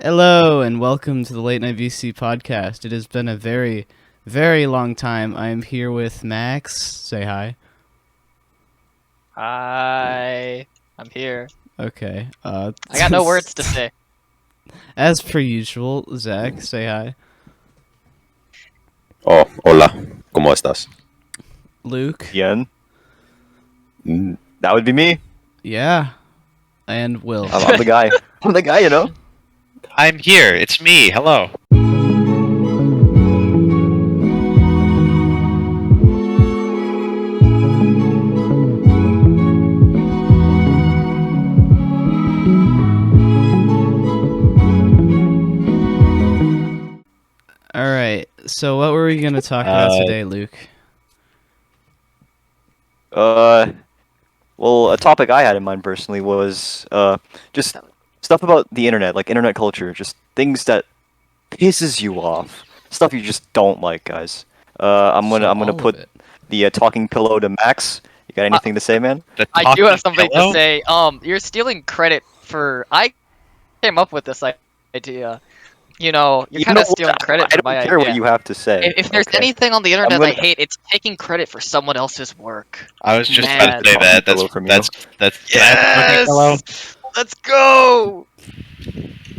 Hello and welcome to the Late Night VC podcast. It has been a very, very long time. I am here with Max. Say hi. Hi, I'm here. Okay. I got no words to say. As per usual, Zach. Say hi. Oh, hola. ¿Cómo estás? Luke. Yen. That would be me. Yeah. And Will. I'm the guy. I'm the guy, you know? I'm here. It's me. Hello. All right. So what were we going to talk about today, Luke? Well, a topic I had in mind personally was just stuff about the internet, like internet culture, just things that pisses you off, stuff you just don't like, guys. I'm gonna put the talking pillow to Max. You got anything to say, man? I do have something to say. You're stealing credit for. I came up with this idea. You know, you're kind of stealing credit for my idea. I don't care what you have to say. If there's anything on the internet I hate, it's taking credit for someone else's work. I was just about to say that. That's Yes. Let's go.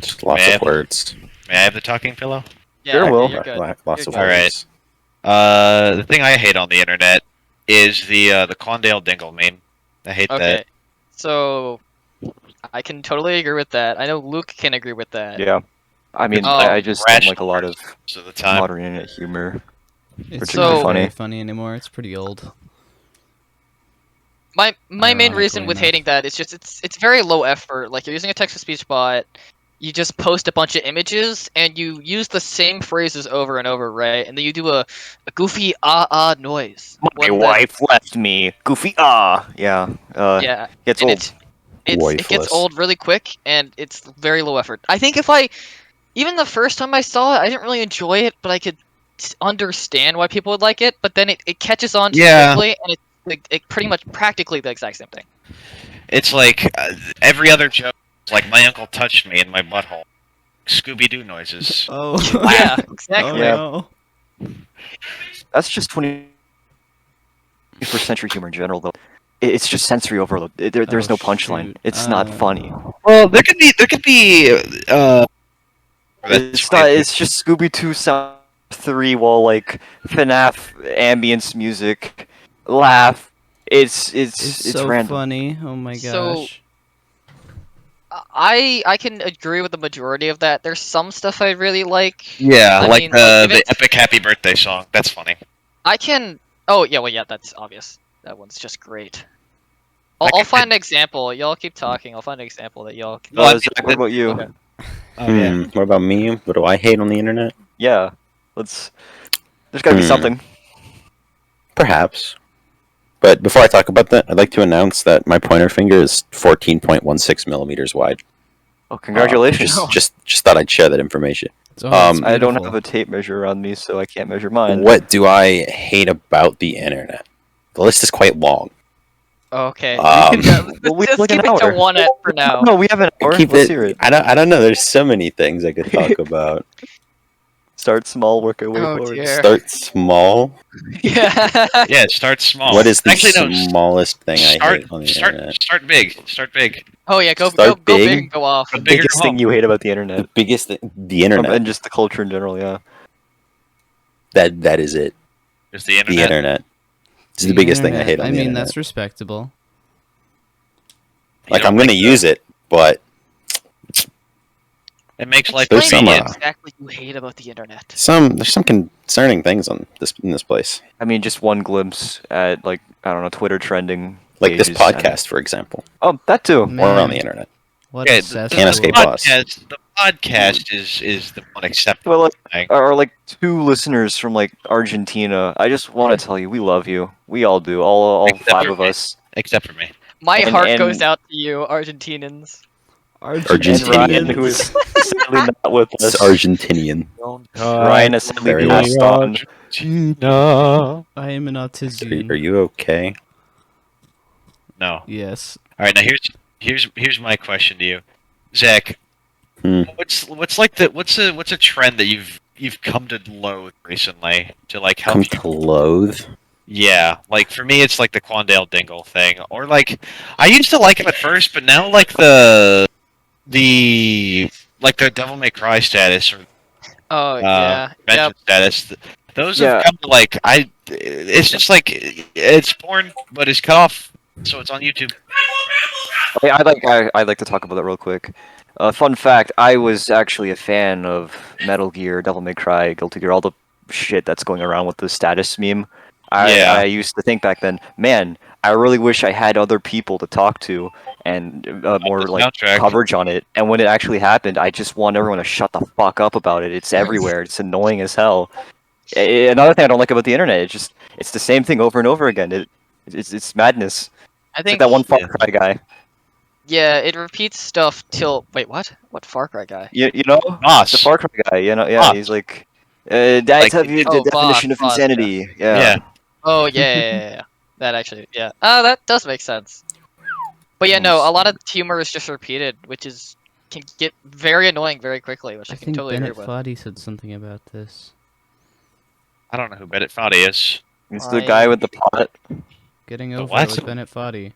Just lots of words. May I have the talking pillow? Yeah, Sure, Will. you're good. Lots of All right. words. The thing I hate on the internet is the Condale Dingle meme. I hate Okay, that. so I can totally agree with that. I know Luke can agree with that. Yeah. I mean, Oh, I just don't like a lot of most of the time. modern internet humor. It's particularly not funny. very funny anymore. It's pretty old. My main reason Ironically with enough. hating that is just it's very low effort. Like, you're using a text-to-speech bot, you just post a bunch of images and you use the same phrases over and over, right? And then you do a goofy noise. My when the- wife left me. Goofy yeah. Yeah, Gets and old. it gets Wifeless. old really quick, and it's very low effort. I think even the first time I saw it, I didn't really enjoy it, but I could understand why people would like it. But then it catches on too Yeah. quickly, and it's pretty much practically the exact same thing. It's like every other joke. Like my uncle touched me in my butthole. Scooby-Doo noises. Oh. Yeah, Oh, exactly. Yeah. no. That's just 21st century humor in general, though. It's just sensory overload. There's Oh, no punchline. shoot. It's not funny. Well, there could be. It's not. It's just Scooby 2 Sound 3 while like FNAF ambience music, laugh. It's It's so random. funny. Oh my So- gosh. I can agree with the majority of that. There's some stuff I really like. Yeah, I like mean, like, if the it's- epic happy birthday song. That's funny. I can. Oh yeah, well yeah, that's obvious. That one's just great. I'll could- find an example. Y'all keep talking. I'll find an example that y'all. Can... Well, Zach, what about you? Okay. Oh yeah. What about me? What do I hate on the internet? Yeah, let's. There's gotta be something. Perhaps. But before I talk about that, I'd like to announce that my pointer finger is 14.16 millimeters wide. Oh, congratulations! Just thought I'd share that information. Oh, that's I don't beautiful. have a tape measure on me, so I can't measure mine. What do I hate about the internet? The list is quite long. Okay. Um, Well, we have Just like keep an it to hour. one for now. No, we have an hour. Keep Let's it. hear it. I don't know. There's so many things I could talk about. Start small, work our way Oh, forward. dear. Start small. Yeah. Yeah, start small. What is the Actually, no, smallest thing I hate on the internet? start big. Start big. Oh yeah, go Start big big. and go off. The bigger Biggest the thing home. you hate about the The internet, biggest thing, the internet. and just the culture in general. Yeah. That is it. Just the The internet. internet. It's the biggest thing I hate on I the mean, internet. that's respectable. You Like don't I'm gonna use it, but It makes life There's Explain some, convenient. exactly what you hate about the internet. there's some concerning things in this place. I mean, just one glimpse at like I don't know Twitter trending. Like this pages and- podcast, for example, Oh, that too. Man, or on the internet. What Yeah, a the- cesspool. Can't escape us. The podcast is the one acceptable Well, like, thing. or like two listeners from like Argentina. I just want to tell you, we love you. We all do. All Except five for of me. us. Except for me. My And- heart and- goes out to you, Argentinians. And Argentinian. Ryan, who is sadly not with us. It's Argentinian. Ryan is sadly Very passed on. I am an Are autism. you okay? No. Yes. All right. Now here's my question to you, Zach. What's a trend that you've come to loathe recently to like help Come you? to loathe. Yeah, like for me, it's like the Quandale Dingle thing, or like I used to like him at first, but now like the like the Devil May Cry status or Oh yeah. Vengeance Yep. status, those Yeah. have come to like it's just like it's porn, but it's cut off, so it's on YouTube. I'd like to talk about that real quick. Fun fact: I was actually a fan of Metal Gear, Devil May Cry, Guilty Gear, all the shit that's going around with the status meme. Yeah. I used to think back then, man, I really wish I had other people to talk to and more the like soundtrack. coverage on it. And when it actually happened, I just want everyone to shut the fuck up about it. It's everywhere. It's annoying as hell. Another thing I don't like about the internet, it's the same thing over and over again. It's madness. I It's like think that one Far Cry guy. yeah, it repeats stuff till wait, what? What Far Cry guy? You know Boss. the Far Cry guy. You know, yeah, Boss. he's like, that's Like- the definition of Boss, insanity. Yeah. Oh yeah. That actually, yeah. That does make sense. But yeah, no, a lot of humor is just repeated, which can get very annoying very quickly, which I I can think totally agree Bennett with. Foddy said something about this. I don't know who Bennett Foddy is. He's the guy with the pot. Getting The over what? it with Bennett Foddy.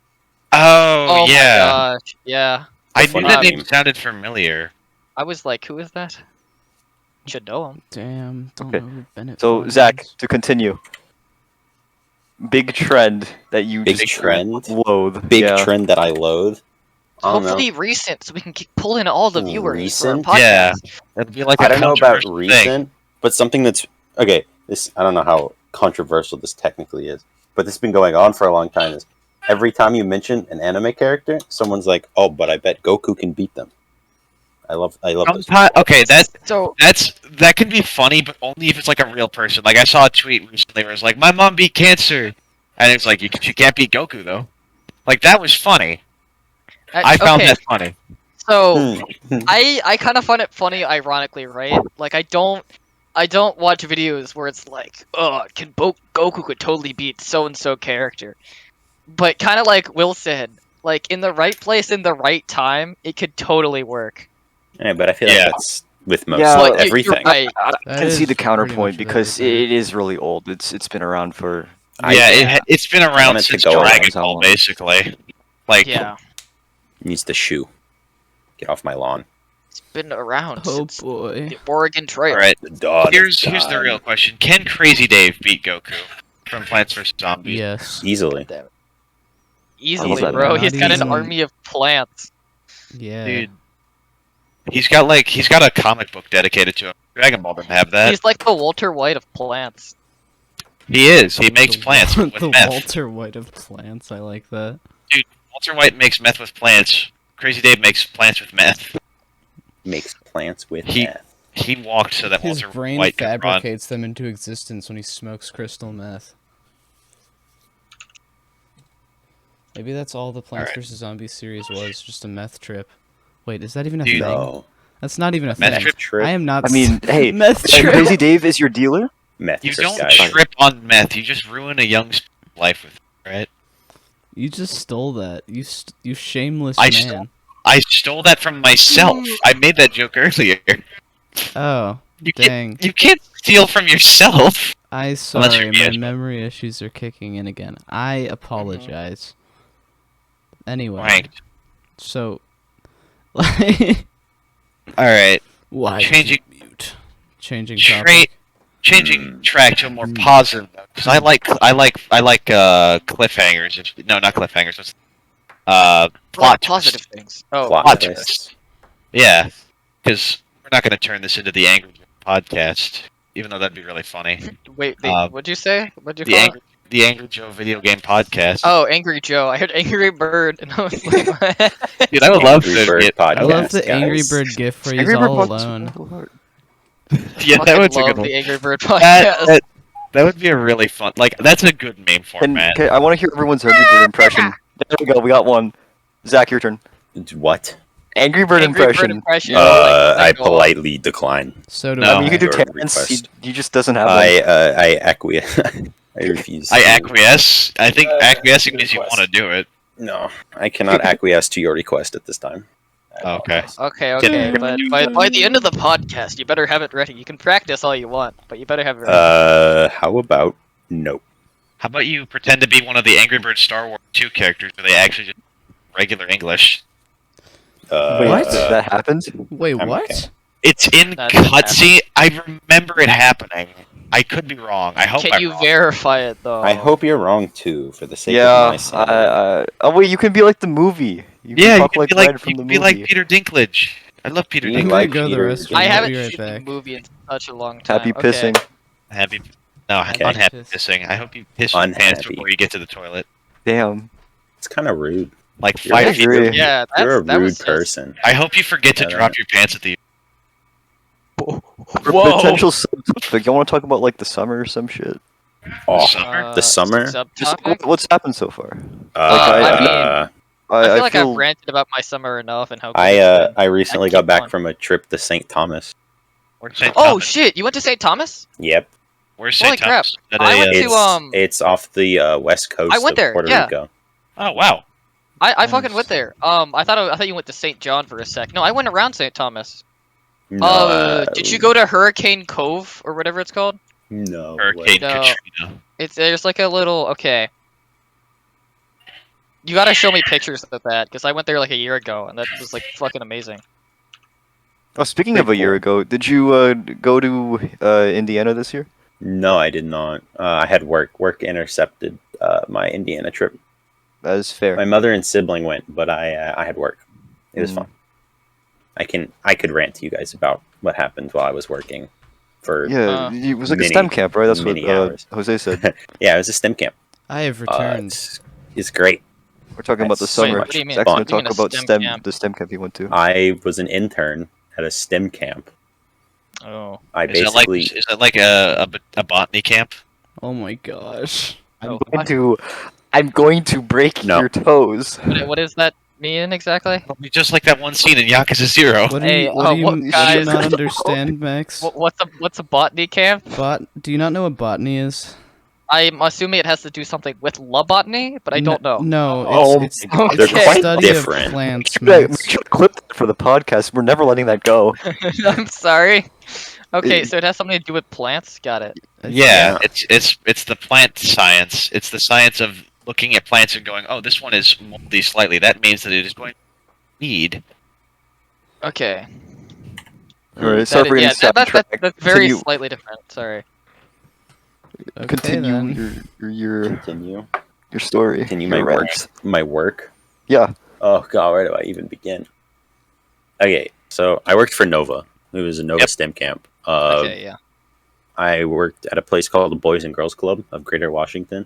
Oh, Oh yeah, my gosh, yeah. I The knew that funny name name. sounded familiar. I was like, who is that? Should know him. Damn, don't Okay, know who Bennett So Foddy Zach, is. to continue, big trend that you Big just trend? loathe. Big yeah. trend that I loathe. I don't know. Hopefully recent, so we can pull in all the viewers Recent? for our podcast. Yeah. That'd be like I a don't know about controversial thing. recent, but something that's okay. This I don't know how controversial this technically is, but this has been going on for a long time. Is every time you mention an anime character, someone's like, "Oh, but I bet Goku can beat them." I love this. Okay, So that can be funny, but only if it's like a real person. Like I saw a tweet recently where it's like, "My mom beat cancer," and it's like, "She can't beat Goku though." Like that was funny. I found okay, that funny. so Hmm. I kind of find it funny, ironically, right? Like I don't watch videos where it's like, oh, Goku could totally beat so and so character, but kind of like Will said, like in the right place, in the right time, it could totally work. Yeah, but I feel Yeah. like that's with most Yeah, But everything. You're right. I That can see is the pretty counterpoint much with because everything. it is really old. It's been around for It's been want around it to since go Dragon on. Ball, basically. Like, Yeah, Needs the shoe. Get off my lawn. it's been around Oh since boy. the Oregon Trail. all right. The dawn. of Here's the time. real question: Can Crazy Dave beat Goku from Plants vs Zombies? Yes. Easily. Easily, that bro. not He's got an even- army of plants. Yeah. Dude, he's got a comic book dedicated to him. Dragon Ball didn't have that. He's like the Walter White of plants. He is. He makes The plants Wa- with the meth. Walter White of plants. I like that. Walter White makes meth with plants. Crazy Dave makes plants with meth. Makes plants with He- meth. He walked so that His Walter brain White could run. fabricates them into existence when he smokes crystal meth. Maybe that's all the Plants Alright. vs Zombies series was, just a meth trip. Wait, is that even a Dude. thing? No. That's not even a Meth thing. trip? I am not. I mean, hey, meth and trip. Crazy Dave is your dealer. Meth You trip, don't guys. trip on meth. You just ruin a young life with it, right? You just stole that. You shameless I man. stole- I stole that from myself. I made that joke earlier. Oh, You dang. You can't steal from yourself. I Unless you're sorry, my D'Angelo. memory issues are kicking in again. I apologize. Anyway, Right. so like All right. why Changing- did you mute? Changing Tra- topic. Changing track to a more positive note, because I like cliffhangers. No, not cliffhangers. What's plot positive twist. things. Oh, Plot Plot twist. twist. Yeah, because we're not going to turn this into the Angry Joe podcast, even though that'd be really funny. wait, Uh, what'd you say? What'd you The call Angry, the Angry Joe video game podcast. Oh, Angry Joe. I heard Angry Bird, and I was like, what? Dude, I would love Angry to Bird get. podcast. I love the guys. Angry Bird gif where he's Angry Bird all Podcast- alone. Yeah, that Fucking would be a love good one. the Angry Bird That, podcast. that would be a really fun. Like, that's a good meme format. I want to hear everyone's Angry Bird impression. There we go. We got one. Zach, your turn. What? Angry Bird Angry Bird impression. impression. I Like, politely decline. So do No. I mean, you could do Bird Terrence. request. He just doesn't have one. I acquiesce. I refuse. I to- acquiesce. I think acquiescing means you request. want to do it. No, I cannot acquiesce to your request at this time. Okay. Okay, but by the end of the podcast, you better have it ready. You can practice all you want, but you better have it ready. How about no? How about you pretend to be one of the Angry Birds Star Wars 2 characters where they actually just regular English? Wait, What? that happened? Wait, I'm what? okay. It's in That didn't cutscene. I remember it happening. I could be wrong. I hope Can I'm you wrong. verify it though? I hope you're wrong too, for the sake of Yeah. my sanity. Oh wait, you can be like the movie. You Yeah, can you talk could like be like Red from you the could be movie. like Peter Dinklage. I love Peter You I'm Dinklage. gonna like go the Peter restroom. I Dinklage. I'll haven't be right seen back. the movie in such a long time. Happy Okay. pissing. Happy. No, Happy unhappy piss. pissing. I hope you piss your pants Unhappy. before you get to the toilet. Damn. It's kind of rude. Like You're, I 5 feet. agree. Yeah, you're a that rude was just- person. I hope you forget to Yeah, drop that- your pants at the. For Whoa. potential subtopic, you want to talk about like the summer or some shit? Oh, Summer? the summer? Just Subtopic? what's happened so far? I I feel like feel I've ranted about my summer enough and how. good I it's been. I recently keep got back on. from a trip to St. Thomas. Where's St. Oh Thomas? shit! You went to St. Thomas? Yep, Where's Holy St. Thomas? Is that I a, went to, it's off the west coast I went of there, Puerto yeah. Rico. Oh wow. I fucking Nice. went there. I thought you went to St. John for a sec. No, I went around St. Thomas. No, Did you go to Hurricane Cove or whatever it's called? No. Hurricane No. Katrina. There's like a little okay. You gotta show me pictures of that because I went there like a year ago and that was like fucking amazing. Oh, speaking Pretty of a year cool. ago, did you go to Indiana this year? No, I did not. I had work. Work intercepted my Indiana trip. That is fair. My mother and sibling went, but I had work. It was Mm. fun. I could rant to you guys about what happened while I was working. For Yeah, it was like a mini- STEM camp, right? That's what mini hours. Jose said. yeah, it was a STEM camp. I have returned. It's great. We're talking about the That's so summer. much What do you mean? Jack's gonna fun. What do you mean talk a about STEM STEM, camp? the STEM camp he went to. I was an intern at a STEM camp. Oh. I Is it like basically a botany camp? Oh my gosh. Oh, I'm going to break No. your toes. what does that mean exactly? Just like that one scene in Yakuza 0. What do Hey, you, what do you, what- do you guys- not understand, Max? What's a botany camp? Do you not know what botany is? I'm assuming it has to do something with labotany, but I don't know. No, Oh it's, my it's God. the They're quite study different. of plants. We Max. should clip that for the podcast. We're never letting that go. I'm sorry. Okay, It- so it has something to do with plants. Got it. Yeah, it's the plant science. It's the science of looking at plants and going, oh, this one is moldy slightly. That means that it is going to need. Okay. All right, sorry for getting sidetracked. That's very Continue. slightly different. Sorry. Okay, Continue then. your continue. story. Continue Your my work. rant. My work. Yeah. Oh god, where do I even begin? Okay, so I worked for Nova. It was a Nova Yep. STEM camp. Okay, yeah. I worked at a place called the Boys and Girls Club of Greater Washington.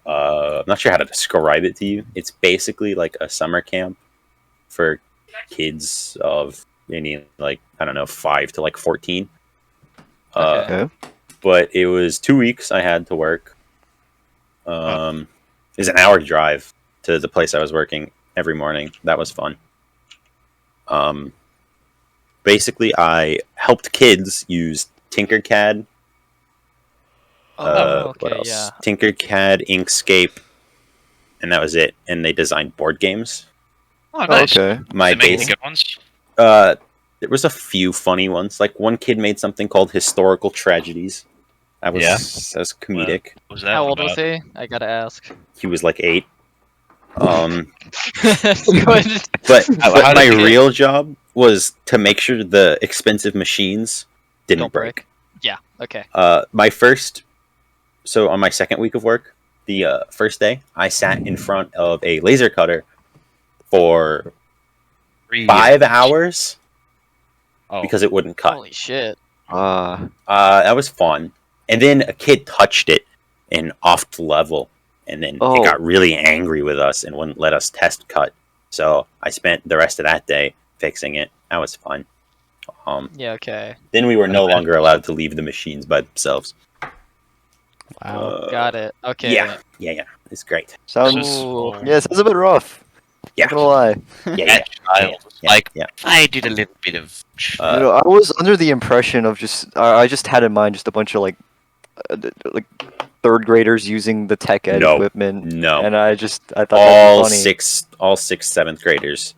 I'm not sure how to describe it to you. It's basically like a summer camp for kids of any like I don't know 5 to like 14. Okay. Okay. But it was 2 weeks I had to work. It was an hour drive to the place I was working every morning. That was fun. Basically, I helped kids use Tinkercad. Oh, What okay, else? yeah. Tinkercad, Inkscape, and that was it. And they designed board games. Oh, nice. Okay. My They make any base, good ones. there was a few funny ones. Like one kid made something called Historical Tragedies. That was Yeah. that was comedic. What was that How one old was about? he? I gotta ask. He was like 8. Good. But, How but did my he do it? real job was to make sure the expensive machines didn't Don't break. break. Yeah. Okay. So on my second week of work, the first day, I sat in front of a laser cutter for 3 5 hours Oh. because it wouldn't cut. Holy shit. That was fun. And then a kid touched it and offed the level, and then Oh. it got really angry with us and wouldn't let us test cut. So I spent the rest of that day fixing it. That was fun. Yeah. Okay. Then we were no Okay. longer allowed to leave the machines by themselves. Wow. Got it. Okay. Yeah. It's great. Sounds Ooh. yeah, sounds a bit rough. Yeah. Not gonna lie. Yeah. That child was Yeah. like, yeah. I did a little bit of. Uh, I was under the impression of I just had in mind just a bunch of like third graders using the tech ed No. equipment, No. and I thought all that'd be funny. sixth, 7th graders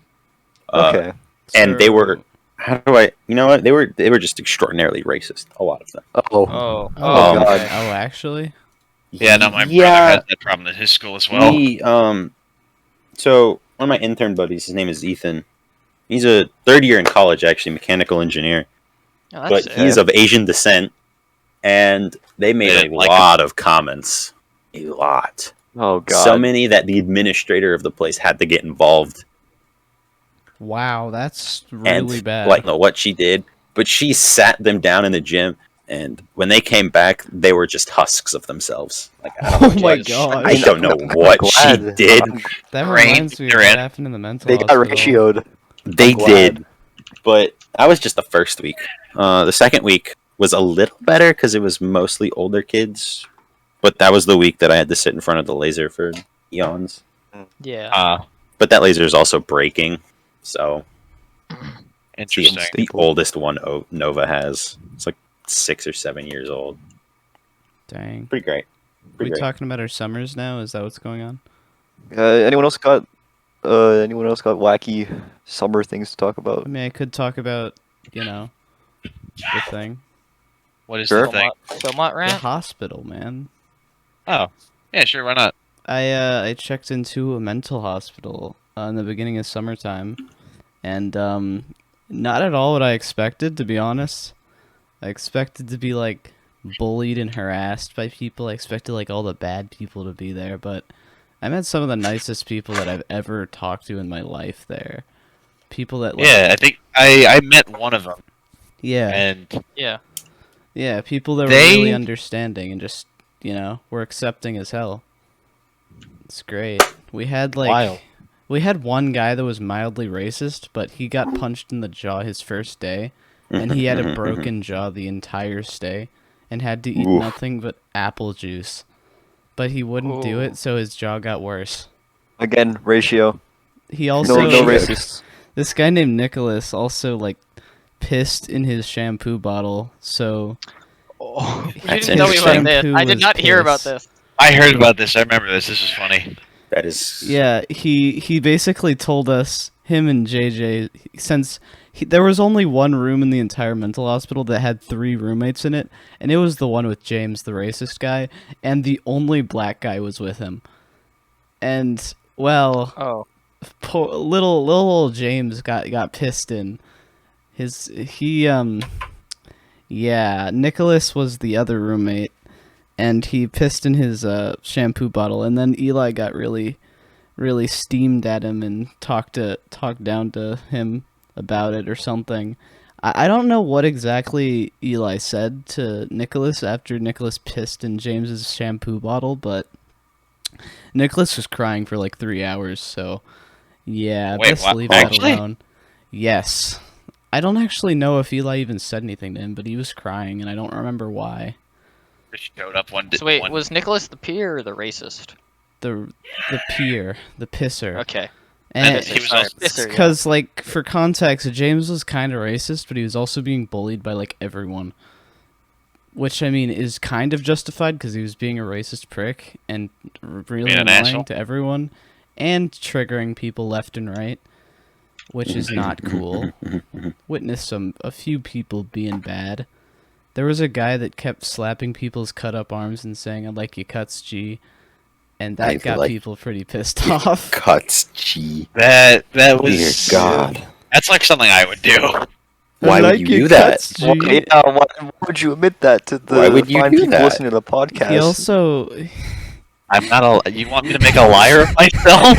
Okay. And they So- were, how do I, you know what? They were just extraordinarily racist. A lot of them. Oh. Oh. Oh, Oh, God. Oh, actually? Yeah, no, my brother Yeah, has that problem at his school as well. So one of my intern buddies, his name is Ethan. He's a third year in college, actually, mechanical engineer. Oh, But that's he's of Asian descent, and they made They a didn't like lot of comments. A lot. Oh God. So many that the administrator of the place had to get involved. Wow, that's And really bad. like, know what she did, but she sat them down in the gym, and when they came back, they were just husks of themselves. Like, I don't Oh know my what- god. I don't know what she glad. did. That Brain reminds me of they're what in. happened in the mental They got hospital. ratioed. They I'm glad. did, but that was just the first week. The second week was a little better because it was mostly older kids, but that was the week that I had to sit in front of the laser for eons. Yeah. But that laser is also breaking, so it's Interesting. the oldest one Nova has. It's like 6 or 7 years old. Dang. Pretty great. We Pretty great. talking about our summers now? Is that what's going on? Anyone else got wacky summer things to talk I about? mean, I could talk about, the thing. What is Sure. the thing? Beaumont The rant? hospital, man. Oh, yeah, sure, why not? I checked into a mental hospital in the beginning of summertime, and not at all what I expected, to be honest. I expected to be like bullied and harassed by people. I expected like all the bad people to be there, but I met some of the nicest people that I've ever talked to in my life there. People that like, Yeah, I think I met one of them, yeah, and Yeah. yeah, people that were They- really understanding and just were accepting as hell. It's great. We had like Wild. we had one guy that was mildly racist, but he got punched in the jaw his first day, and he had a broken jaw the entire stay, and had to eat Oof. nothing but apple juice. But he wouldn't do Ooh. it, so his jaw got worse. Again, ratio. He also No Ratio. racists. this guy named Nicholas also like pissed in his shampoo bottle, so Oh, you That's didn't tell me about this. interesting. I did not hear about Piss. this. I heard about this. I remember this. This was funny. That is. yeah, he basically told us, him and JJ, since there was only one room in the entire mental hospital that had 3 roommates in it, and it was the one with James, the racist guy, and the only black guy was with him. And well, Oh. little old James got pissed in. Yeah, Nicholas was the other roommate, and he pissed in his shampoo bottle, and then Eli got really steamed at him and talked down to him about it or something. I don't know what exactly Eli said to Nicholas after Nicholas pissed in James's shampoo bottle, but Nicholas was crying for like 3 hours, so yeah, Wait, best what? leave that Actually? alone. Yes. I don't actually know if Eli even said anything to him, but he was crying, and I don't remember why. Just showed up one day. So wait, was Nicholas the peer or the racist? The peer, the pisser. Okay. And he was Sorry, also- pisser, yeah. because, like, for context, James was kind of racist, but he was also being bullied by, like, everyone. Which, I mean, is kind of justified, because he was being a racist prick, and really Being an annoying asshole. to everyone, and triggering people left and right, which is not cool. Witnessed a few people being bad. There was a guy that kept slapping people's cut-up arms and saying, "I like your cuts, G," and I that got like- people pretty pissed off. Cuts. Gee. That Dear was God. That's like something I would do. Why I would like you your do that? cuts, G. Well, yeah, why would you admit that to the Why would you fine do people that? listening to the podcast? He also I'm not a. You want me to make a liar of myself?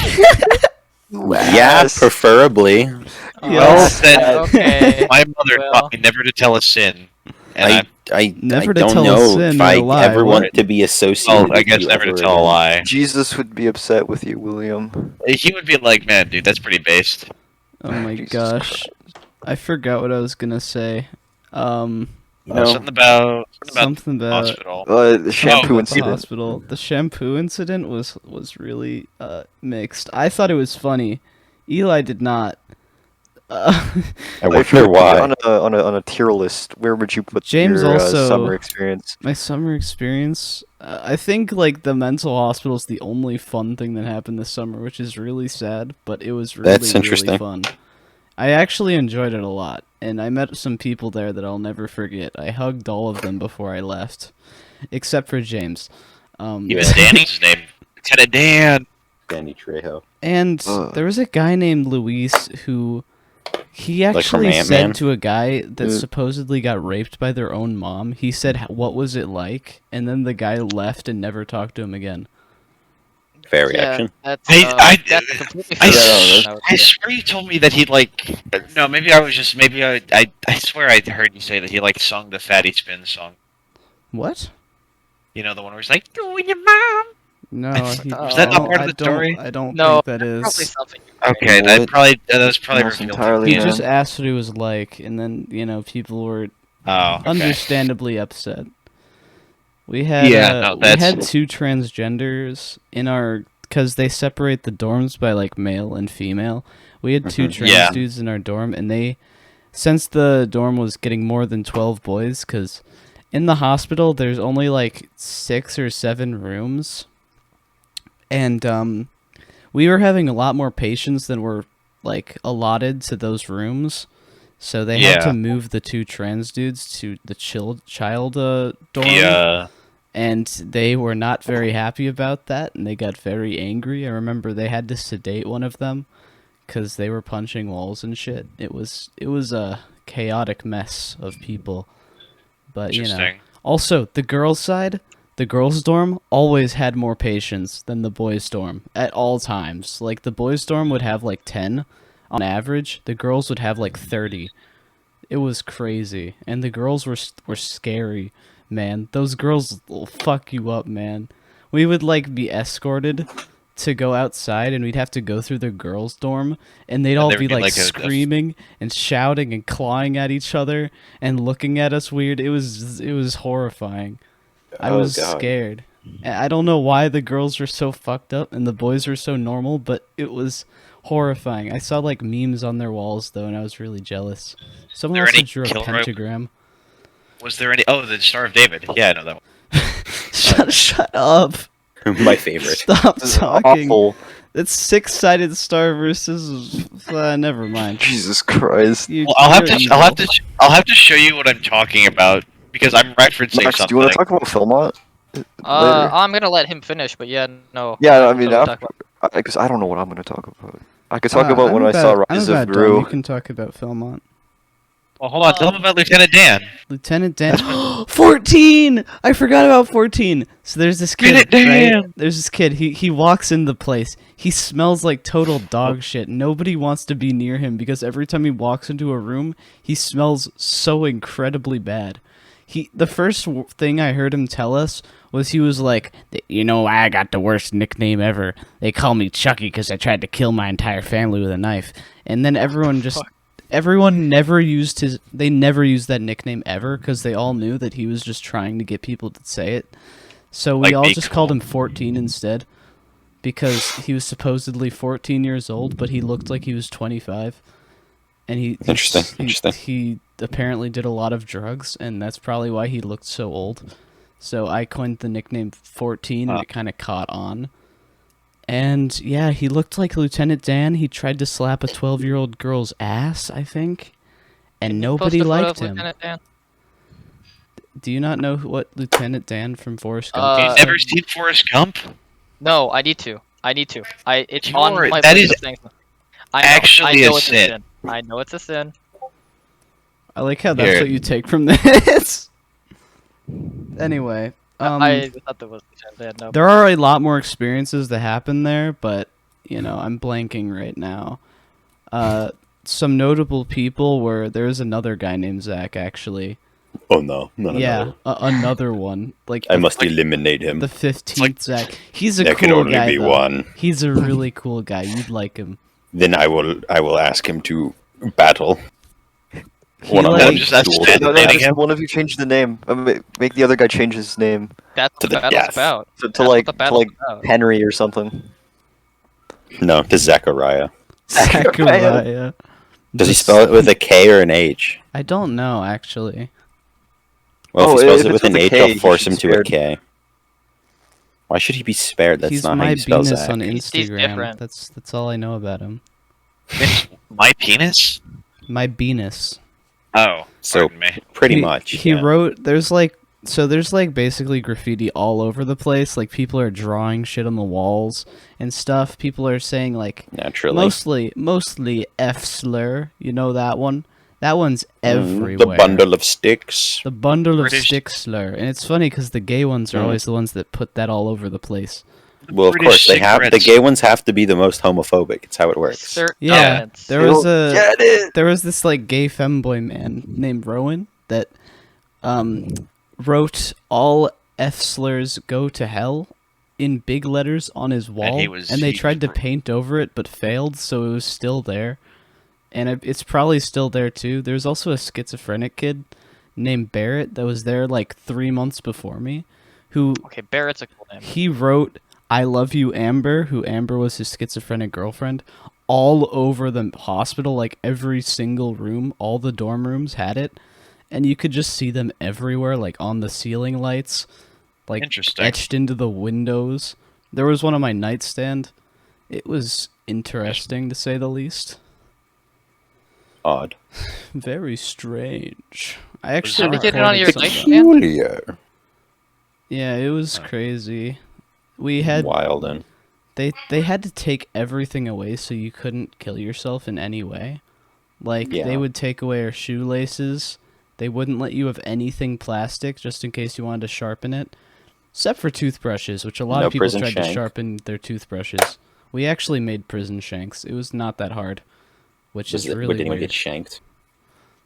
Yeah, Yes. preferably. Well, Yes. then Okay. my mother Well. taught me never to tell a sin, and I Never to don't tell a know sin if or I a lie, ever what? want to be associated. I with guess you never to ever tell a again. lie. Jesus would be upset with you, William. He would be like, "Man, dude, that's pretty based." Oh my Jesus gosh. Christ. I forgot what I was gonna say. You know, Something about Something about hospital. The shampoo the incident. hospital. The shampoo incident was really mixed. I thought it was funny. Eli did not. I If you wonder were why. on a tier list, where would you put James your also- summer experience? My summer experience, I think like the mental hospital is the only fun thing that happened this summer, which is really sad, but it was really That's really interesting. fun. I actually enjoyed it a lot, and I met some people there that I'll never forget. I hugged all of them before I left, except for James. Even Danny's name. Lieutenant Dan. Danny Trejo. And Ugh. there was a guy named Luis who he from actually Ant-Man? said to a guy that Dude. supposedly got raped by their own mom. He said, "What was it like?" And then the guy left and never talked to him again. Fair Yeah, reaction. that's, I completely I, fair s- reaction, I would I say. swear you told me that he like. No, maybe I was just. Maybe I swear I heard you say that he like sung the Fatty Spin song. What? You know the one where he's like, "You and your mom." No, he, Was that not part of I the don't, story? I don't No, think that Probably is. something. Okay, What? that was probably Almost revealed. entirely, He Yeah. just man. asked what it was like, and then people were Oh, okay. understandably upset. We had Yeah, no, we that's- had two transgenders in our because they separate the dorms by like male and female. We had two Mhm. trans Yeah. dudes in our dorm, and they since the dorm was getting more than 12 boys, because in the hospital there's only like 6 or 7 rooms, and we were having a lot more patients than were like allotted to those rooms. So they had Yeah. to move the two trans dudes to the child dorm, Yeah. and they were not very happy about that, and they got very angry. I remember they had to sedate one of them because they were punching walls and shit. It was a chaotic mess of people, but Interesting. Also the girls' side, the girls' dorm always had more patients than the boys' dorm at all times. Like the boys' dorm would have like 10 on average, the girls would have like 30. It was crazy, and the girls were scary, man. Those girls will fuck you up, man. We would like be escorted to go outside, and we'd have to go through the girls' dorm, and they'd all there be would be, like like, a- screaming and shouting and clawing at each other and looking at us weird. It was horrifying. I Oh, was God. scared. I don't know why the girls were so fucked up and the boys were so normal, but it was horrifying. I saw like memes on their walls though, and I was really jealous. Someone there also any drew a kill rope? pentagram. Was there any? Oh, the Star of David. Yeah, I know that one. Shut up! My favorite. Stop This is talking. awful. It's 6-sided star versus. Never mind. Jesus Christ. You, Well, I'll have you're to. I'll have to show you what I'm talking about because I'm referencing Max, do something. you want to talk about Philmont? Later? I'm gonna let him finish, but yeah, no. Yeah, I mean, So we'll talk about- because I don't know what I'm going to talk about. I could talk about when I saw I'm Rise about of done. You Gru. can talk about Philmont. Well, hold on. Tell him about Lieutenant Dan. Lieutenant Dan. 14! I forgot about 14. So there's this kid, Lieutenant Dan! right? There's this kid. He walks in the place. He smells like total dog shit. Nobody wants to be near him because every time he walks into a room, he smells so incredibly bad. The first thing I heard him tell us was he was like, "You know, I got the worst nickname ever. They call me Chucky because I tried to kill my entire family with a knife." And then everyone never used they never used that nickname ever because they all knew that he was just trying to get people to say it. So we Like all be just cool. called him 14 instead because he was supposedly 14 years old, but he looked like he was 25. And Interesting. He apparently did a lot of drugs, and that's probably why he looked so old. So I coined the nickname 14, and it kind of caught on. And yeah, he looked like Lieutenant Dan. He tried to slap a 12-year-old girl's ass, I think, and nobody Post a photo liked of him. Lieutenant Dan. Do you not know what Lieutenant Dan from Forrest Gump Uh, is? You've never seen Forrest Gump? No, I need to. It's You on are- my that list is of things. I know, actually I know a it's sin. I know it's a sin. I like how that's Here. what you take from this. Anyway, I thought that was Lieutenant Dan. No. there are a lot more experiences that happen there, but I'm blanking right now. Some notable people were there's another guy named Zach actually. Oh no, no. Yeah, another one. Like I must eliminate him. the 15th Zach. He's a There cool can only guy. be though. one. He's a really cool guy. You'd like him. Then I will ask him to battle. He One on like- one Just that's duel. it. No, Dating just him? one of you change the name. Make the other guy change his name That's To what the the battle's death. about. to That's what the battle's like about. Henry or something. No, to Zachariah. Zachariah. Does he Just- spell it with a K or an H? I don't know actually. Well, Oh, if he spells if it it's with an with a H, K, I'll he force should him be to a spared. K. Why should he be spared? That's He's not how my you spell Venus Zach. on He's Instagram. different. That's all I know about him. My penis? My penis. Oh, So pardon me. pretty he, much. He yeah. wrote. There's like basically graffiti all over the place. Like people are drawing shit on the walls and stuff. People are saying like Naturally. mostly F slur. You know that one? That one's everywhere. The bundle of sticks. The bundle of British- stick slur, and it's funny because the gay ones are Mm. always the ones that put that all over the place. Well, of British course they have. The cigarettes. gay ones have to be the most homophobic. It's how it works. Certain Yeah, elements. there was Get it. there was this like gay femboy man named Rowan that wrote all F slurs go to hell in big letters on his wall, and they tried to paint over it but failed, so it was still there. And it's probably still there too. There's also a schizophrenic kid named Barrett that was there like 3 months before me, who Okay, Barrett's a cool name. he wrote "I love you, Amber," who Amber was his schizophrenic girlfriend, all over the hospital, like every single room, all the dorm rooms had it, and you could just see them everywhere, like on the ceiling lights, like Interesting. etched into the windows. There was one on my nightstand. It was interesting to say the least. Odd. Very strange. I How actually did you get it recorded on your some of that. nightstand? Peculiar. Yeah, it was crazy. We had Wild and they had to take everything away so you couldn't kill yourself in any way. Like Yeah. they would take away our shoelaces. They wouldn't let you have anything plastic just in case you wanted to sharpen it. Except for toothbrushes, which a lot No of people prison tried to shank. sharpen their toothbrushes. We actually made prison shanks. It was not that hard, which is really did anyone weird. get shanked?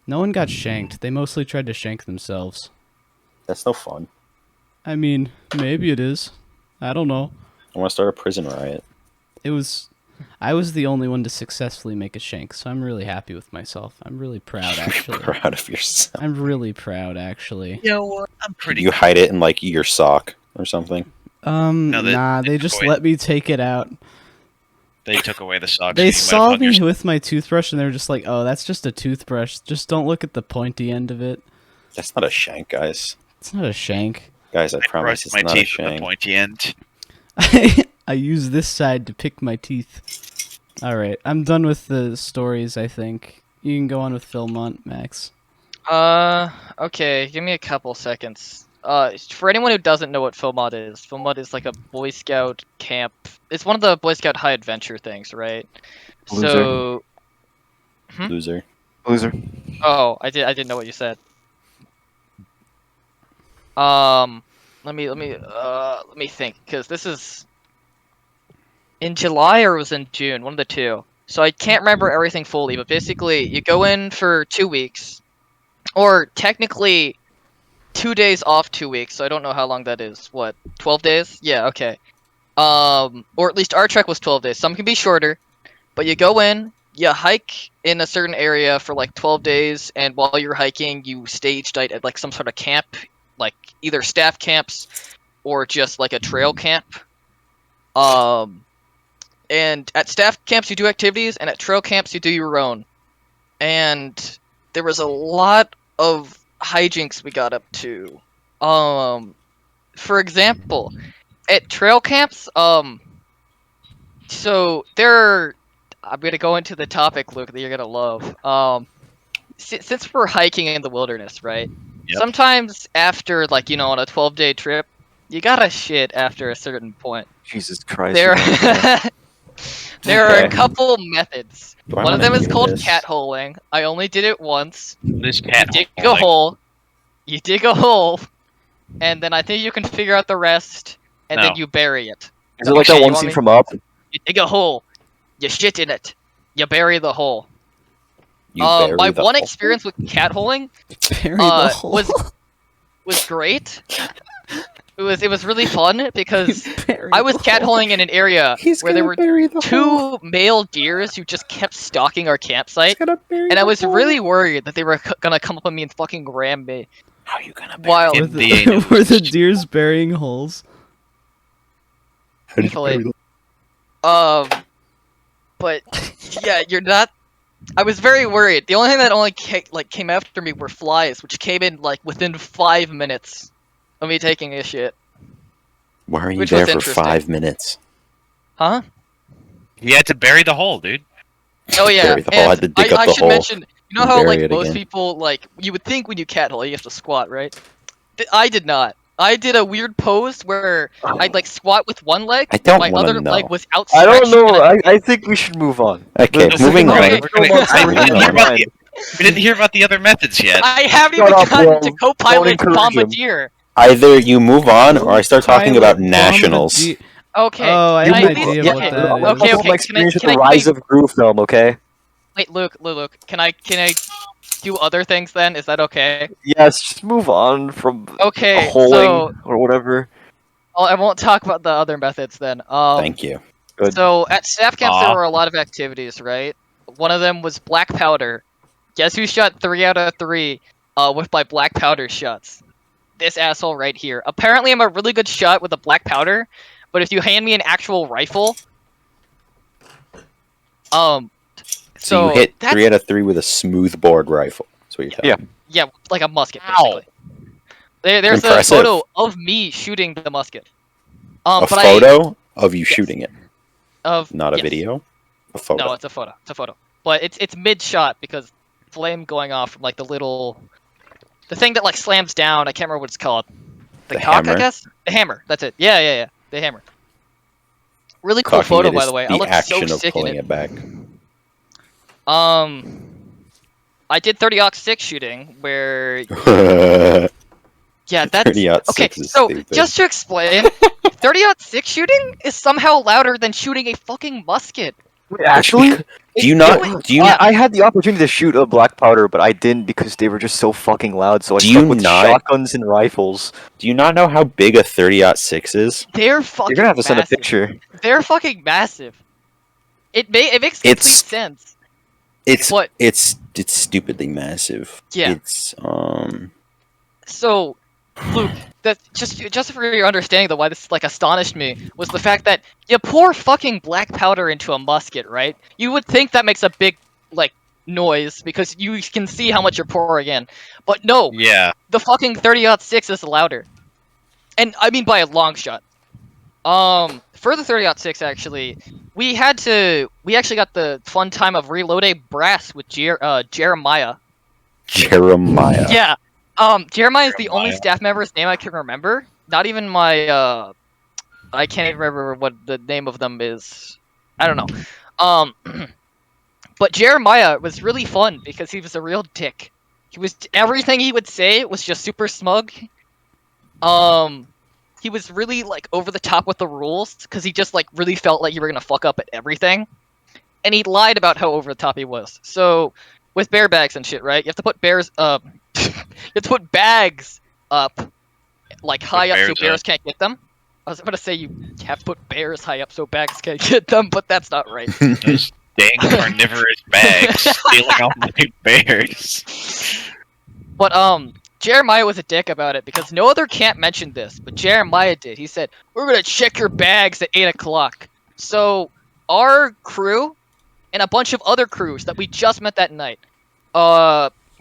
No one got shanked. They mostly tried to shank themselves. That's no fun. I mean, maybe it is. I don't know. I want to start a prison riot. I was the only one to successfully make a shank, so I'm really happy with myself. I'm really proud, actually. Proud of yourself. I'm really proud, actually. You know what? I'm pretty. You hide it in like your sock or something. No, They just let me take it out. They took away the socks. They and you might have saw hung me yourself. with my toothbrush, and they were just like, "Oh, that's just a toothbrush. Just don't look at the pointy end of it. That's not a shank, guys. It's not a shank." Guys, I I promise brushed it's my not a teeth with the shank. pointy end. I use this side to pick my teeth. All right, I'm done with the stories. I think you can go on with Philmont, Max. Okay, give me a couple seconds. For anyone who doesn't know what Philmont is like a Boy Scout camp. It's one of the Boy Scout high adventure things, right? Loser. So, Loser. Loser. oh, I didn't know what you said. Let me think, because this is in July or it was in June, one of the two. So I can't remember everything fully, but basically you go in for 2 weeks, or technically 2 days off 2 weeks. So I don't know how long that is. What, 12 days? Yeah, okay. Or at least our trek was 12 days. Some can be shorter, but you go in, you hike in a certain area for like 12 days, and while you're hiking, you stage night at like some sort of camp, like either staff camps or just like a trail camp. And at staff camps you do activities, and at trail camps you do your own. And there was a lot of hijinks we got up to. For example, at trail camps, so I'm gonna go into the topic, Luke, that you're gonna love. Since we're hiking in the wilderness, right? Yep. Sometimes after, like, on a 12-day trip, you gotta shit after a certain point. Jesus Christ. There, you don't- there are a Okay. couple methods. Do I One of wanna them is hear called this? catholing. I only did it once. This You cat. dig a hole. You dig a hole, and then I think you can figure out the rest, and then No. you bury it. Is it like Okay, that you one want scene me- from Up? You dig a hole. You shit in it. You bury the hole. You bury My the one hole. experience with catholing Bury the hole. was great. It was really fun because Bury I was the hole. catholing in an area where there were two male deers who just kept stalking our campsite, and I was really worried that they were gonna come up on me and fucking ram me. How you gonna bury While Were In the anal were the beast. deers burying holes? Thankfully. But yeah, you're not. I was very worried. The only thing that only came after me were flies, which came in like within 5 minutes of me taking a shit. Why are you Which there was for interesting. 5 minutes? Huh? He had to bury the hole, dude. Oh yeah, Bury the hole, had to and dig up I the should hole mention, you know and how bury like it most again. people like you would think when you cat hole you have to squat, right? I did not. I did a weird pose where I'd like squat with one leg, I don't my wanna other leg know. was I outstretched. don't know. and I think we should move on. Okay, The moving second on. one Okay. is still on I screen didn't in hear my about mind. We didn't hear about the other methods yet. I haven't Shut even up, gotten bro. to Don't co-pilot encourage him. Bombardier. Either you move on or I start talking Pilot about nationals. Bombadi- Okay. Oh, I can have I an at least- idea yeah, what okay, that let's okay, is. talk about my okay. experience with Can I the Rise of Gru film, okay? wait, Luke? Can I do other things then? Is that okay? Yes, just move on from Okay, holing so or whatever. I won't talk about the other methods then. Thank you. Good. So at staff camps there Aw. were a lot of activities, right? One of them was black powder. Guess who shot 3 out of 3 with my black powder shots? This asshole right here. Apparently I'm a really good shot with the black powder, but if you hand me an actual rifle, So you hit that's 3 out of 3 with a smoothbore rifle. That's what you're telling Yeah. me. yeah, like a musket Ow. basically. There's Impressive. a photo of me shooting the musket. A But photo of you Yes. shooting it, of not a yes. video. A photo. No, it's a photo. It's a photo. But it's mid shot because flame going off from like the thing that like slams down. I can't remember what it's called. The The cock, hammer? I guess. The hammer. That's it. Yeah. The hammer. Really cool Cocking photo, it by is the way. I the look so action of sick in pulling it. it back. I did 30-06 shooting where Thirty yeah, that's okay. is So stupid. just to explain, 30-06 shooting is somehow louder than shooting a fucking musket. Actually, Do you not? Do you? I had the opportunity to shoot a black powder, but I didn't because they were just so fucking loud. So I Do stuck you with not- shotguns and rifles. Do you not know how big a 30-06 is? They're fucking You're gonna have to send a massive. picture. They're fucking massive. It makes complete It's- sense. It's What? it's stupidly massive. Yeah. It's So, Luke, that just for your understanding, though, why this like astonished me was the fact that you pour fucking black powder into a musket, right? You would think that makes a big like noise because you can see how much you're pouring in, but no, Yeah. the fucking 30-06 is louder, and I mean by a long shot. For the 30-06, actually, we actually got the fun time of reloading brass with Jeremiah. Jeremiah. Yeah. Jeremiah is the only Jeremiah. staff member's name I can remember. Not even my I can't even remember what the name of them is. I don't know. But Jeremiah was really fun because he was a real dick. Everything he would say was just super smug. He was really like over the top with the rules because he just like really felt like you were gonna fuck up at everything, and he lied about how over the top he was. So with bear bags and shit, right? You have to put bears up. You have to put bags up, like high up so bears bears up. can't get them. I was about to say you have to put bears high up so bags can't get them, but that's not right. Those dang carnivorous bags stealing all my bears. But Jeremiah was a dick about it because no other camp mentioned this, but Jeremiah did. He said, "We're gonna check your bags at 8 o'clock." So our crew and a bunch of other crews that we just met that night,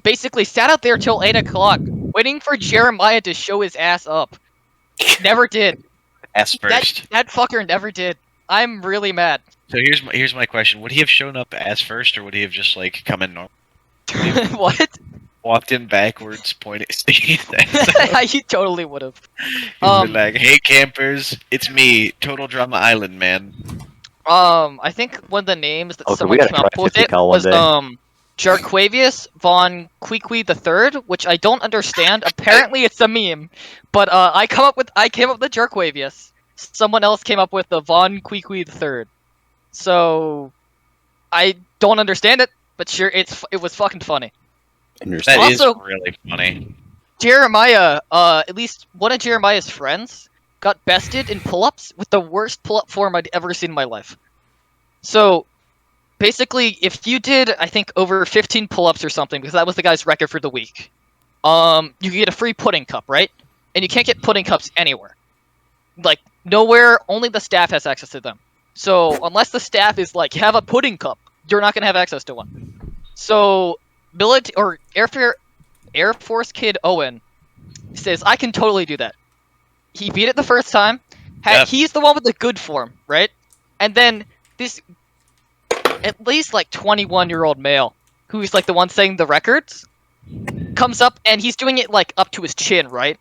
basically sat out there till 8 o'clock, waiting for Jeremiah to show his ass up. Never did. Ass first. That fucker never did. I'm really mad. So here's my question: would he have shown up ass first, or would he have just like come in normal, What? walked in backwards, pointed, He totally would have. been like, "Hey campers, it's me, Total Drama Island man." I think one of the names that Oh, so someone we gotta came up try with 50 it cal one was day. Jarquavius von Quiqui III, which I don't understand. Apparently, it's a meme, but I came up with the Jarquavius. Someone else came up with the von Quiqui III. So I don't understand it, but sure, it was fucking funny. Understand. That is Also- really funny. Jeremiah, at least one of Jeremiah's friends, got bested in pull-ups with the worst pull-up form I'd ever seen in my life. So, basically, if you did, I think, over 15 pull-ups or something, because that was the guy's record for the week, you could get a free pudding cup, right? And you can't get pudding cups anywhere. Like, nowhere, only the staff has access to them. So, unless the staff is like, have a pudding cup, you're not going to have access to one. So, Air Force Kid Owen says, I can totally do that. He beat it the first time. Yep. He's the one with the good form, right? And then this at least like 21-year-old male who's like the one saying the records comes up and he's doing it like up to his chin, right?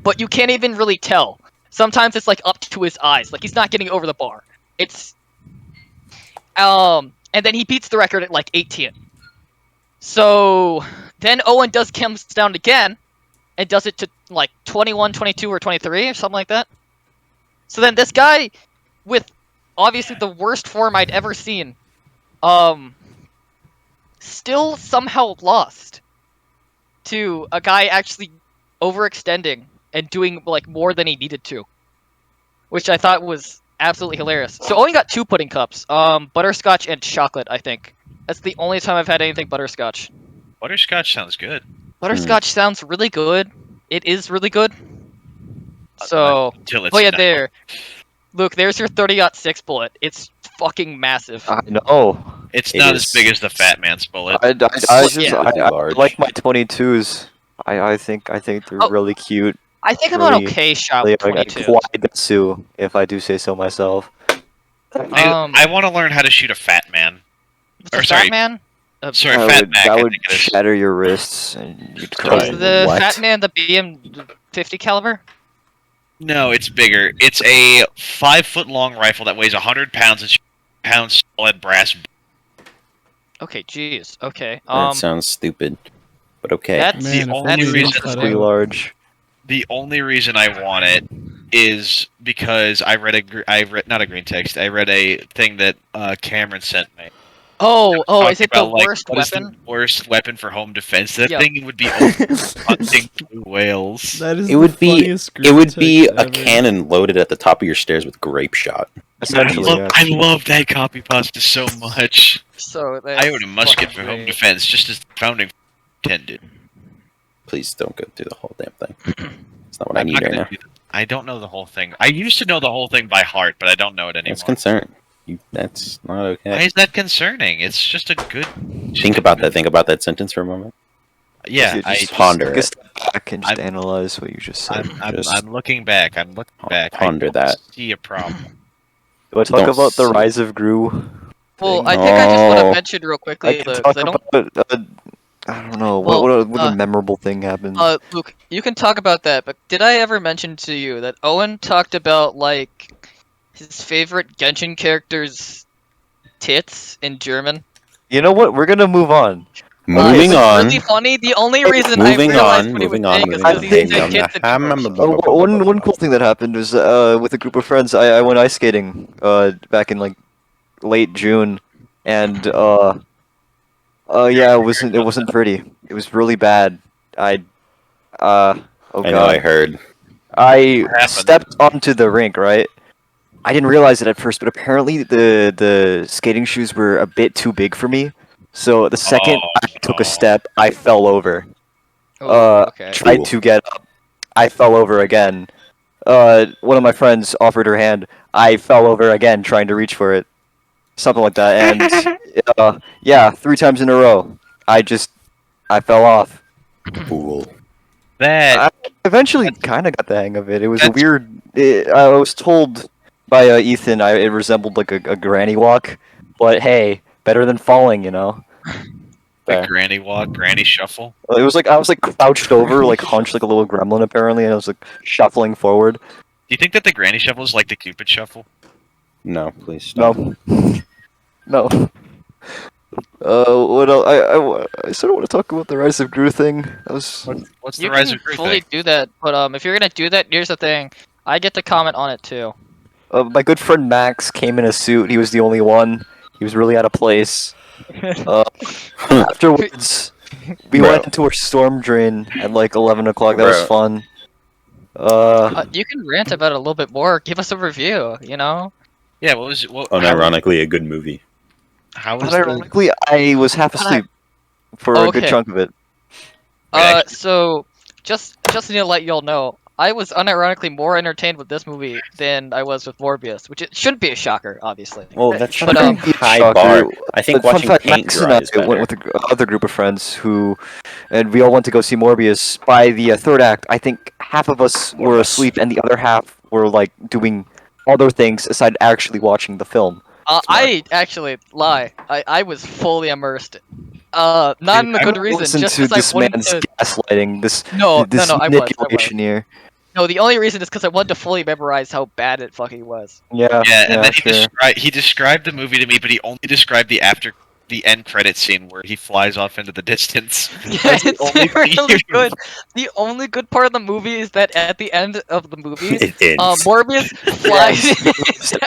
But you can't even really tell. Sometimes it's like up to his eyes, like he's not getting over the bar. It's and then he beats the record at like 18. So then Owen comes down again and does it to like 21, 22, or 23 or something like that. So then this guy with obviously the worst form I'd ever seen still somehow lost to a guy actually overextending and doing like more than he needed to, which I thought was absolutely hilarious. So Owen got 2 pudding cups, butterscotch and chocolate. I think that's the only time I've had anything butterscotch. Butterscotch sounds good. Butterscotch sounds really good. It is really good. So, Until it's oh yeah, not. there, Luke. There's your 30-06 bullet. It's fucking massive. I know. It's It not is- as big as the Fat Man's bullet. I Yeah. Large. like my 22s. I think they're Oh. really cute. I think I'm an really- okay shot They with are 22. quite Sue, if I do say so myself. I want to learn how to shoot a Fat Man. The or Fat sorry, Man. Sorry, That Fat would, Mac. that I would think it is. shatter your wrists and you'd Is cry. the What? Fat Man the BM50 caliber? No, it's bigger. It's a 5-foot-long rifle that weighs 100 pounds and pounds solid brass. Okay, jeez. Okay. That sounds stupid, but okay. That's the Man, if only only we reason- cut Pretty out. large. The only reason I want it is because I read not a green text. I read a thing that Cameron sent me. oh, Talking is it the about, like, worst what is weapon? the worst weapon for home defense? That Yeah. thing would be hunting blue whales. That is It would be. funniest It would group be text a ever. cannon loaded at the top of your stairs with grape shot. Essentially, yeah. I love that copy pasta so much. So I own a musket fucking for home great. defense, just as the founding intended. Please don't go through the whole damn thing. It's not what I I'm need not right gonna now. do that. I don't know the whole thing. I used to know the whole thing by heart, but I don't know it anymore. That's concern. That's not Why okay. is that concerning? It's just a good. Think about that. Think about that sentence for a moment. Yeah, Just- I just ponder take a it. step back and just I'm- analyze what you just said. Just- I'm looking back. I'm looking back. Ponder I don't that. See a problem. Do I talk Don't about the see- rise of Gru? Well, thing? I think I just want No. to mention real I quickly, can Luke, talk 'cause I don't. about. I don't know. Well, What a memorable thing happened? Luke, you can talk about that, but did I ever mention to you that Owen talked about like his favorite Genshin character's tits in German? You know what? We're gonna move on. Moving It's on. really funny. The only reason Moving I realized on, what he was moving on, saying is moving because on. he Hey, said young, tits in I'm- English. One cool thing that happened was with a group of friends. I went ice skating back in like late June, and yeah, it wasn't pretty. It was really bad. Oh I know. I god. heard. I What happened? stepped onto the rink, right? I didn't realize it at first, but apparently the skating shoes were a bit too big for me. So the second I took a step, I fell over. Oh, okay. True. Tried to get up. I fell over again. One of my friends offered her hand. I fell over again, trying to reach for it. Something like that. And yeah, 3 times in a row. I fell off. Fool. That I eventually kind of got the hang of it. It was a That's- weird. I was told by Ethan it resembled like a granny walk, but hey, better than falling, you know. the Fair. granny walk, granny shuffle. It was like I was like crouched over, like hunched like a little gremlin apparently, and I was like shuffling forward. Do you think that the granny shuffle is like the Cupid shuffle? No, please stop. No, no. What else? I sort of want to talk about the Rise of Gru thing. That was What's the You rise can of Gru fully thing? do that, but if you're gonna do that, here's the thing. I get to comment on it too. my good friend Max came in a suit. He was the only one. He was really out of place. Afterwards, we Bro. went into our storm drain at like 11 o'clock. That was Bro. fun. You can rant about it a little bit more. Give us a review. You know. Yeah, what was what? Unironically, a good movie. How was the, Ironically, I was half asleep for a good Okay. chunk of it. Right. So just to let y'all know, I was unironically more entertained with this movie than I was with Morbius, which it shouldn't be a shocker, obviously. Well, that's But, not a um, high Shocker. bar. I think But fun watching fact, paint Max and dry I is better. went with another group of friends and we all went to go see Morbius. By the third act, I think half of us were asleep and the other half were like doing other things aside actually watching the film. I actually lie. I was fully immersed. Not in a I good don't reason. listen Just to because this I wanted man's to. gaslighting. This No, this no, no. I was. manipulation here. No, the only reason is because I wanted to fully memorize how bad it fucking was. Yeah, Yeah, and then sure. he described the movie to me, but he only described the end credit scene where he flies off into the distance. Yeah, That's the it's only thing really you- good. The only good part of the movie is that at the end of the movie, It ends. Morbius flies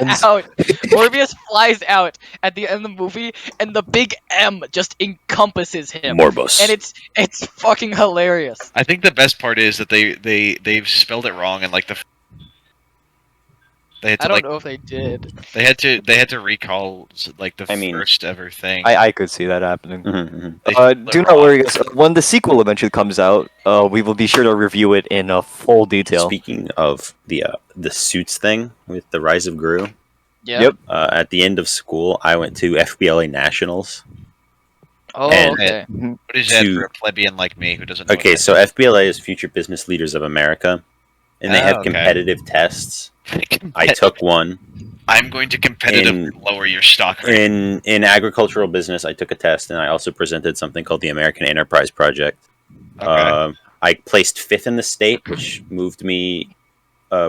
Ends. out. Morbius flies out at the end of the movie, and the big M just encompasses him, Morbus. and it's fucking hilarious. I think the best part is that they've spelled it wrong and like they had I to don't like know if they did. they had to recall like the I mean, first ever thing. I could see that happening. They spelled it Do not wrong. worry, guys. When the sequel eventually comes out, we will be sure to review it in full detail. Speaking of the suits thing with the Rise of Gru, Yeah. Yep. at the end of school, I went to FBLA Nationals. Oh, And- okay. What is that to- for a plebeian like me who doesn't know Okay, what so FBLA is Future Business Leaders of America, and they Oh, have okay. competitive tests. that I took one I'm going to competitively lower your stock rate. in agricultural business. I took a test, and I also presented something called the American Enterprise Project. Okay. I placed 5th in the state, which moved me,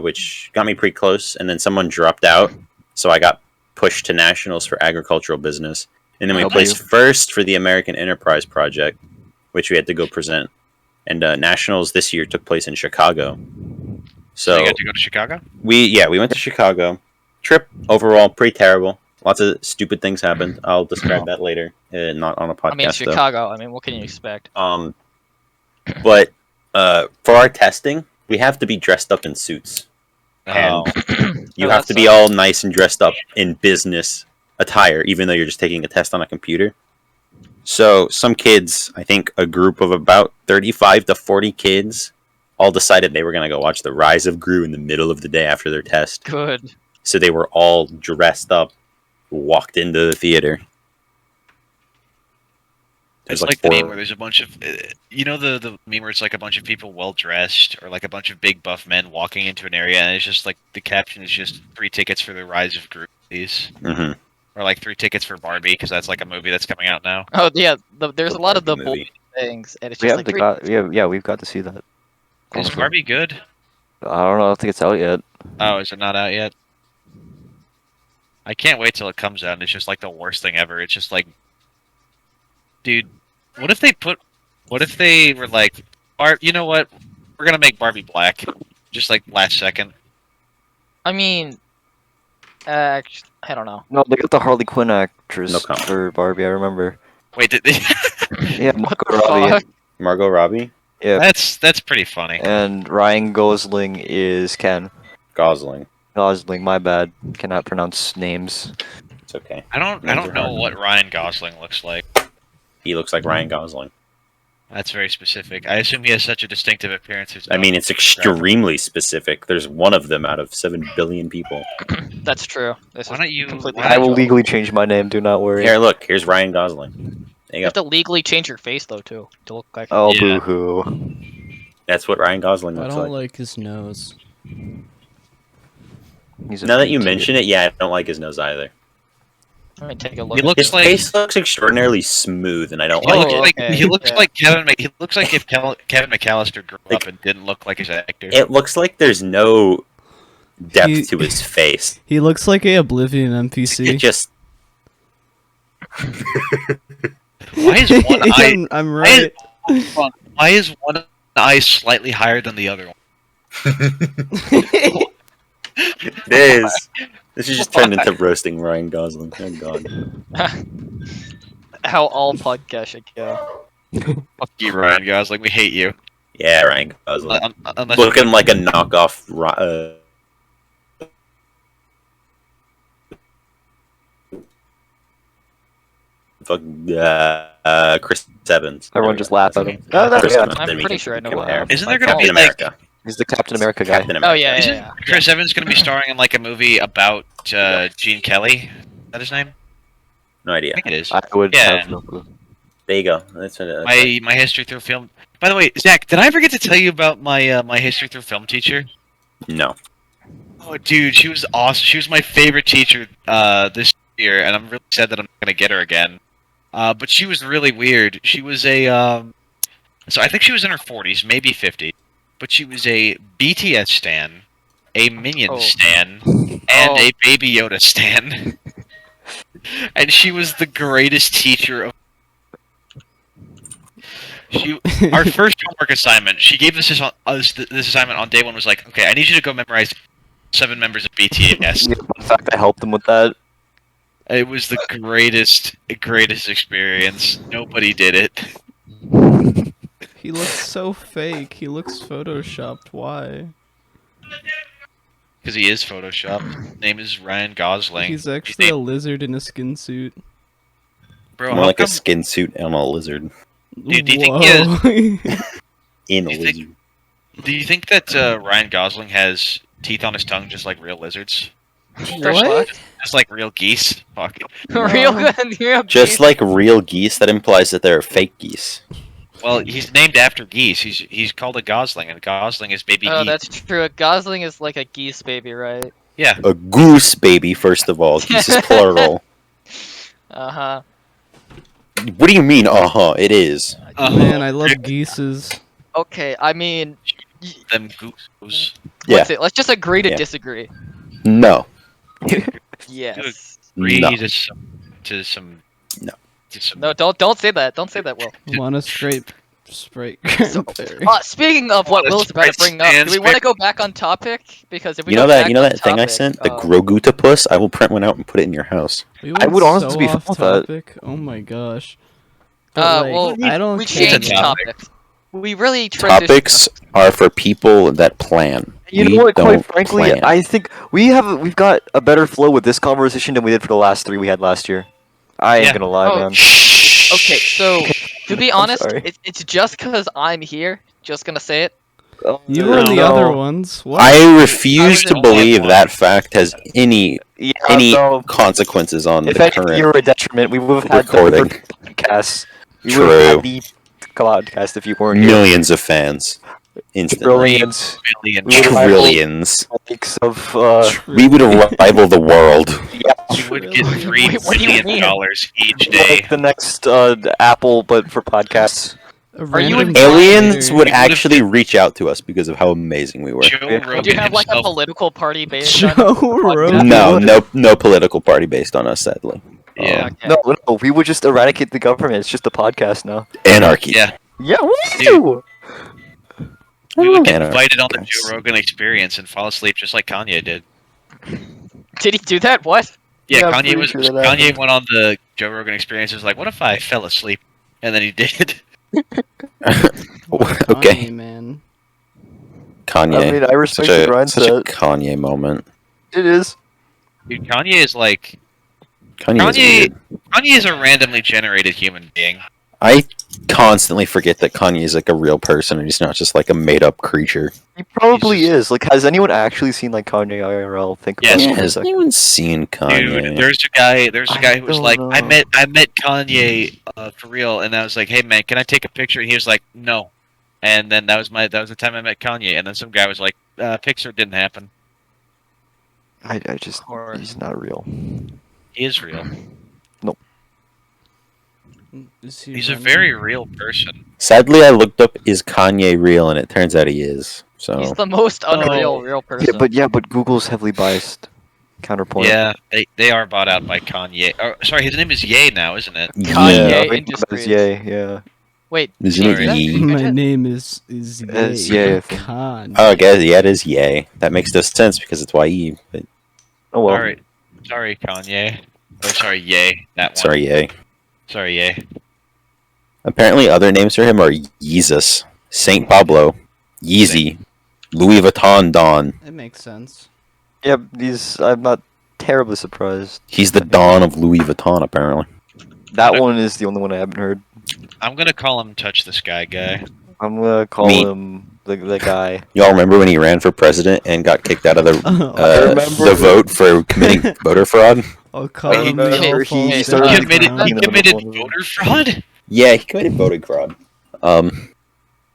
which got me pretty close, and then someone dropped out, so I got pushed to nationals for agricultural business, and then we Help placed you. 1st for the American Enterprise Project, which we had to go present. And nationals this year took place in Chicago. so So you got to go to Chicago? we went to Chicago. Trip overall pretty terrible. Lots of stupid things happened. I'll describe that later, not on a podcast. I mean, though. Chicago. I mean, what can you expect? But for our testing, we have to be dressed up in suits. Oh, You Oh, have that to be all nice and dressed up in business attire, even though you're just taking a test on a computer. So some kids, I think a group of about 35 to 40 kids, all decided they were going to go watch The Rise of Gru in the middle of the day after their test. Good. So they were all dressed up, walked into the theater. it's There's like the four- meme where there's a bunch of, you know, the meme where it's like a bunch of people well dressed, or like a bunch of big buff men walking into an area, and it's just like the caption is just 3 tickets for the Rise of Gru, please, Mhm. or like 3 tickets for Barbie because that's like a movie that's coming out now. Oh yeah, there's a lot of the Barbie bull movie. things, and it's We just have like we've got to see that. Is Also, Barbie good? I don't know. I don't think it's out yet. Oh, is it not out yet? I can't wait till it comes out, and it's just like the worst thing ever. It's just like, dude, what if they were like, you know what? We're gonna make Barbie black, just like last second. I mean, I don't know. No, they got the Harley Quinn actress No comment. for Barbie. I remember. Wait, did they? Yeah, What Margot the Robbie. fuck? Margot Robbie, Yeah, That's pretty funny. and Ryan Gosling is Ken. Gosling. Gosling, my bad. Cannot pronounce names. It's okay. I don't Names are know hard. what Ryan Gosling looks like. He looks like Ryan Gosling. That's very specific. I assume he has such a distinctive appearance. I mean, it's extremely specific. There's one of them out of 7 billion people. That's true. This Why is don't you- completely why I will natural. legally change my name. Do not worry. Here, look. Here's Ryan Gosling. There You you go. have to legally change your face though too to look like. Oh, Yeah. boo-hoo. That's what Ryan Gosling I looks don't like. like his nose. He's a Now that you idiot. mention it, yeah, I don't like his nose either. Let me take a look. He at looks His this. like face looks extraordinarily smooth, and I don't he like looks it. like okay, he looks yeah. like He looks like if Kevin McAllister grew Like- up and didn't look like his actor. It looks like there's no depth He- to his face. He looks like a Oblivion It NPC. just Why is one eye? I'm right. Why is one eye slightly higher than the other one? it is. This is just turned into roasting Ryan Gosling. Oh god. How all podcasts should go. Fuck you, Ryan Gosling. We hate you. Yeah, Ryan Gosling. Unless Looking like a knockoff. Fuck, Chris Evans. Everyone just laugh at him. No, that's Chris yeah. Evans, I'm then we pretty can sure I know compare what- him. Isn't there Like gonna be, Captain like- America? He's the Captain America guy. Captain Oh America. yeah, Isn't yeah. Chris Evans going to be starring in like a movie about Gene Kelly? Is that his name? No idea. I think it is. I would Yeah. have no clue. There you go. That's what. My history through film. By the way, Zach, did I ever get to tell you about my my history through film teacher? No. Oh, dude, she was awesome. She was my favorite teacher this year, and I'm really sad that I'm not gonna get her again. But she was really weird. She was a so I think she was in her 40s, maybe 50, but she was a BTS stan, a Minion stan, and a Baby Yoda stan. And she was the greatest teacher of. Our first homework assignment, she gave us this assignment on day one. Was like, okay, I need you to go memorize 7 members of BTS. In fact, I helped them with that. It was the greatest experience. Nobody did it. He looks so fake. He looks photoshopped. Why? Because he is photoshopped. His name is Ryan Gosling. He's actually a lizard in a skin suit. Bro, More how like come, a skin suit and a lizard. Dude, do you think he In a Do you think- lizard. do you think that Ryan Gosling has teeth on his tongue just like real lizards? What? Just like real geese? Fuck it. Real good. Real Just like real geese, that implies that they're fake geese. Well, he's named after geese. He's called a Gosling, and Gosling is baby Oh, geese. that's true. A Gosling is like a geese baby, right? Yeah. A goose baby, first of all. Geese is plural. Uh-huh. What do you mean, uh-huh? It is. Man, I love geeses. Okay, I mean, Them goose. Yeah. what's it? Let's just agree to Yeah. disagree. No. Yes. Agree No. to some. No. To some. No, don't say that. Don't say that, Will. Want to scrape Sprite So- cranberry. Speaking of what Well, Will's about to Sprite bring up, do we stands want to for- go back on topic? Because if we You go know that back you know on that thing I topic, sent? The oh, Grogutapus? I will print one out and put it in your house. We I would went honestly so be off fine with that. topic. Oh my gosh. But, like, well, I don't we care. changed Yeah. topics. We really transitioned. Topics are for people that plan. You We know what? Quite don't frankly, plan. I think we've got a better flow with this conversation than we did for the last 3 we had last year. I ain't Yeah. gonna lie, Oh, man. Okay, so to be I'm honest, sorry. it's just because I'm here. Just gonna say it. You were the No. other ones. What? I refuse I to was believe in- that fact has any Yeah, any consequences on if the anything, current you were a detriment. We would have had recording. the podcasts. We would have had the podcast if you weren't here. Millions of fans. Instantly. Trillions. Million. We would have Trillions. likes of We would rival the world. You would get Wait, $3 what do you billion mean? dollars each day. like the next Apple, but for podcasts. A Are you random Aliens player. would would've actually reach out to us because of how amazing we were. Joe Yeah. Rogan Do you have like a himself. political party based on? Joe Rogan. No political party based on us, sadly. Yeah. Okay. No, we would just eradicate the government. It's just a podcast now. Anarchy. Yeah. Yeah, Dude. We would get Anarchy, invited on the guys. Joe Rogan Experience and fall asleep just like Kanye did. Did he do that? What? Yeah, Yeah, I'm Kanye pretty was sure that Kanye happened. went on the Joe Rogan Experience. And was like, "What if I fell asleep?" And then he did. Okay, Kanye, man. Kanye. I mean, I respect such the grind such a set. Kanye moment. It is. Dude, Kanye is like Kanye is Kanye. weird. Kanye is a randomly generated human being. I constantly forget that Kanye is like a real person and he's not just like a made up creature. He probably just- is. Like, has anyone actually seen like Kanye IRL? Think Yes. about it Yeah, for a has second. anyone seen Kanye? Dude, there's a guy I who was don't like, know. I met Kanye for real, and I was like, hey man, can I take a picture? And he was like, no. And then that was the time I met Kanye, and then some guy was like, picture didn't happen. I just, Or- he's not real. He is real. Is he He's a random? very real person. Sadly, I looked up is Kanye real, and it turns out he is. So He's the most unreal real person. Yeah, but Google's heavily biased. Counterpoint. Yeah, they are bought out by Kanye. Oh, sorry, his name is Ye now, isn't it? Kanye yeah, right, Industries. Yay, yeah. Wait, Isn't did it you do that? Ye? Did My you- name is Ye. It's Ye, I think. Khan. Oh, I guess yeah, it is Ye. That makes no sense because it's YE. But Oh well. Sorry, Kanye. Oh, sorry, Ye. That one. sorry, Ye. Sorry, Ye. Apparently, other names for him are Yeezus, Saint Pablo, Yeezy, Louis Vuitton Don. It makes sense. Yeah, I'm not terribly surprised. He's the Don of Louis Vuitton, apparently. That one is the only one I haven't heard. I'm gonna call him Touch the Sky guy. I'm gonna call Me. him the guy. Y'all remember when he ran for president and got kicked out of the remember. the vote for committing voter fraud? I'll call Wait, him he- the he awful started He Stan committed, Khan. he Khan. committed One of them. voter fraud? Yeah, he committed voting fraud.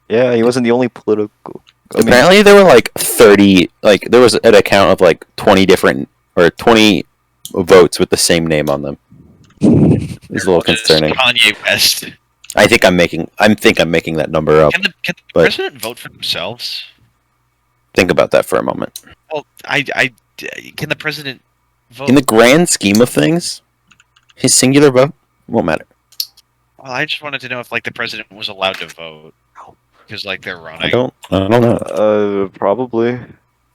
Yeah, he wasn't the only political. I mean, Apparently, there were like 30, like there was an account of like 20 different or 20 votes with the same name on them. It's a little Just concerning. Kanye West. I think I'm making that number up. Can the But- president vote for themselves? Think about that for a moment. Well, can the president vote? In the grand scheme of things, his singular vote won't matter. Well, I just wanted to know if like the president was allowed to vote because like they're running. I don't know. Probably. It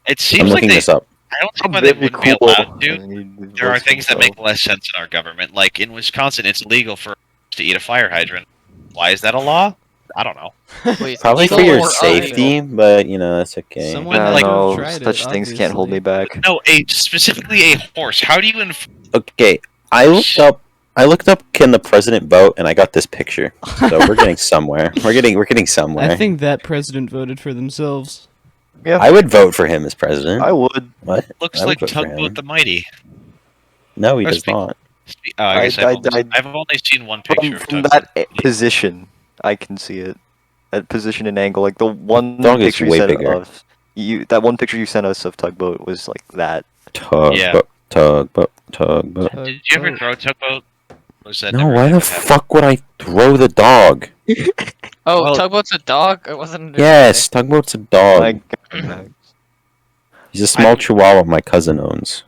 I'm seems like looking they. this up. I don't see why they wouldn't be allowed to. There are things that make less sense in our government. Like in Wisconsin, it's illegal for to eat a fire hydrant. Why is that a law? I don't know. Wait, Probably for illegal your or safety, but that's okay. Someone- Yeah, like, no, tried it, such things can't hold me back. No, specifically a horse. How do you Okay, I looked up can the president vote, and I got this picture. So we're getting somewhere. We're getting somewhere. I think that president voted for themselves. I would vote for him as president. I would. What? looks I would like vote for him. Tugboat the Mighty? No, he Or does speak- not. Oh, I guess I- I've only seen one picture of From Tugboat. that position, I can see it. That position and angle, like the one Dog is picture you way sent bigger. of that one picture you sent us of Tugboat was like that. Tugboat. Yeah. Tugboat. Did you ever throw Tugboat? Was that No, never why the happened? fuck would I throw the dog? Oh, Well- Tugboat's a dog? It wasn't. Yes, Tugboat's a dog. Like, He's a small chihuahua my cousin owns.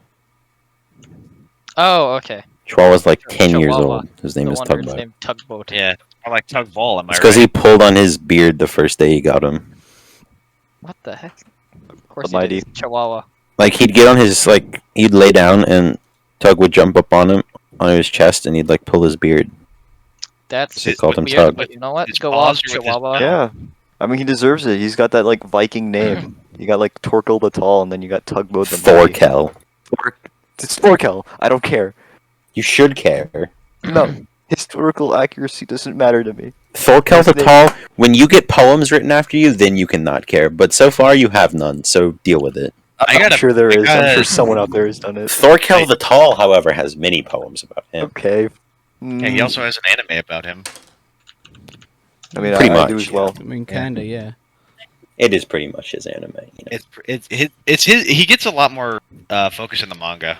Oh, okay. Chihuahua's like 10 years Chihuahua. old. His name No is wonder it's Tugboat. named Tugboat. Yeah, I like Tugball. Am I It's because right? he pulled on his beard the first day he got him. What the heck? Of course, The he mighty. did. Chihuahua. Like he'd get on his he'd lay down and Tug would jump up on him on his chest and he'd like pull his beard. That's They called him weird, Tug. but you know what? His Go paws off, are with his Chihuahua. mouth. yeah. I mean, he deserves it. He's got that like Viking name. You got like Torkel the Tall, and then you got Tugboat the Mighty. Thorkel. It's Thorkel. I don't care. You should care. No, historical accuracy doesn't matter to me. Thorkel the They- Tall. When you get poems written after you, then you can not care. But so far you have none, so deal with it. I'm sure there is. I'm gotta- sure someone out there has done it. Thorkel the Tall, however, has many poems about him. Okay. Yeah, he also has an anime about him. I mean, Pretty I much, do as yeah. well. I mean, kinda, yeah. It is pretty much his anime. You know? It's his. He gets a lot more focus in the manga.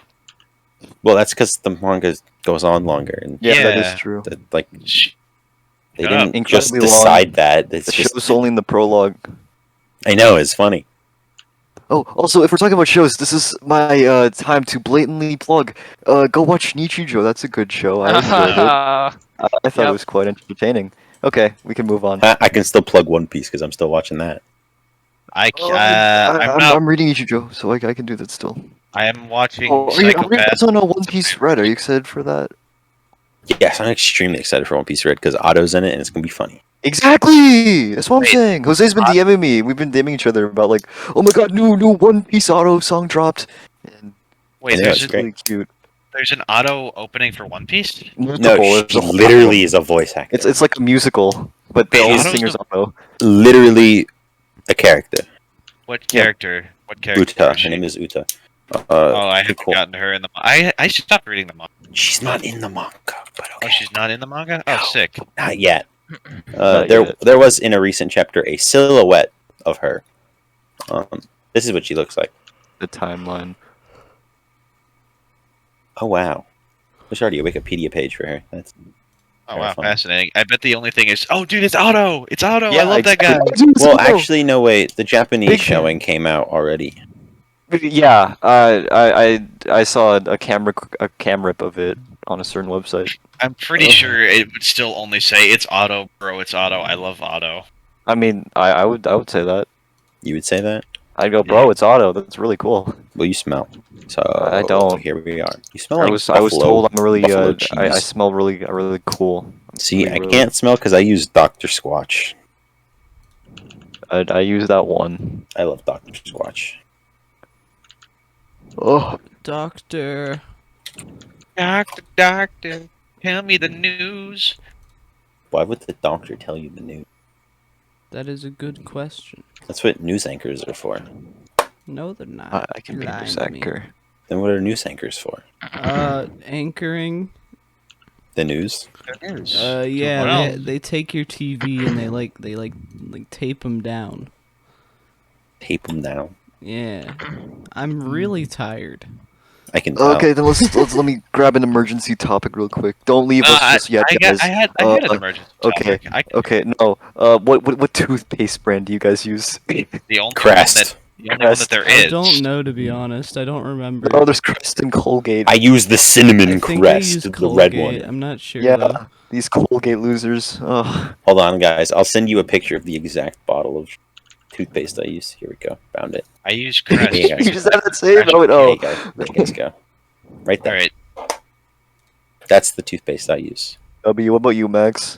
Well, that's because the manga goes on longer, and Yeah, that Yeah. is true. like Sh- they Shut didn't up. just Incredibly long. decide that. It's The just show's only in the prologue. I know it's funny. Oh, also, if we're talking about shows, this is my time to blatantly plug. Go watch Nichijou. That's a good show. I enjoyed it. I thought Yep. it was quite entertaining. Okay, we can move on. I can still plug One Piece because I'm still watching that. I'm I'm, not. I'm reading Ichijo, so I can do that still. I am watching Oh, are you Psychopath. on a One Piece Red? Are you excited for that? Yes, I'm extremely excited for One Piece Red because Otto's in it and it's gonna be funny. Exactly! That's what I'm Wait, saying. Jose's been DMing me. We've been DMing each other about like, oh my god, new One Piece Auto song dropped. And Wait, Yeah, there's it's an, great. really cute. there's an auto opening for One Piece. No, Musical, she it's a whole literally album. is a voice actor. It's like a musical, but the Wait, only Auto's singer's the- Auto. literally a character. What Yeah. character? What character? Uta. is she? Her name is Uta. Oh, I haven't cool. gotten her in the. I stopped reading the manga. She's not in the manga, but Oh, okay. she's not in the manga. No. Oh, sick. Not yet. Not there, yet. there was in a recent chapter a silhouette of her. This is what she looks like. The timeline. Oh wow, there's already a Wikipedia page for her. That's Oh Very wow, funny. fascinating. I bet the only thing is, oh dude, it's Otto. It's Otto. Yeah, I love that guy. well, actually, no wait. The Japanese Big fan. showing came out already. Yeah, I saw a cam rip of it on a certain website. I'm pretty sure it would still only say it's Otto, bro. It's Otto. I love Otto. I mean, I would say that. You would say that? I'd go, bro, it's Auto. That's really cool. Well, you smell. So I don't. Here we are. You smell I like was buffalo, told I'm really buffalo I cheese. smell really cool. See, really, I really- can't smell because I use Dr. Squatch. I use that one. I love Dr. Squatch. Oh, Doctor. Doctor, tell me the news. Why would the doctor tell you the news? That is a good question. That's what news anchors are for. No, they're not. I can be You're a lying to me. anchor. Then what are news anchors for? Anchoring. The news? News. Yeah, Wow. they take your TV and they tape them down. Tape them down. Yeah. I'm really tired. I can tell. Okay, then let me grab an emergency topic real quick. Don't leave us just yet, guys. I had an emergency okay. topic. Okay, no. What toothpaste brand do you guys use? The only Crest. one that there I is. don't know, to be honest. I don't remember. Oh, there's Crest and Colgate. I use the cinnamon I think I use crest, the Colgate. red one. I'm not sure Yeah, though. these Colgate losers. Ugh. Hold on, guys. I'll send you a picture of the exact bottle of toothpaste I use. Here we go. Found it. I use Crest. Here you go. You just have that save? Crest. Oh, There no. you go. There you guys go. Right All there. right. That's the toothpaste I use. W, what about you, Max?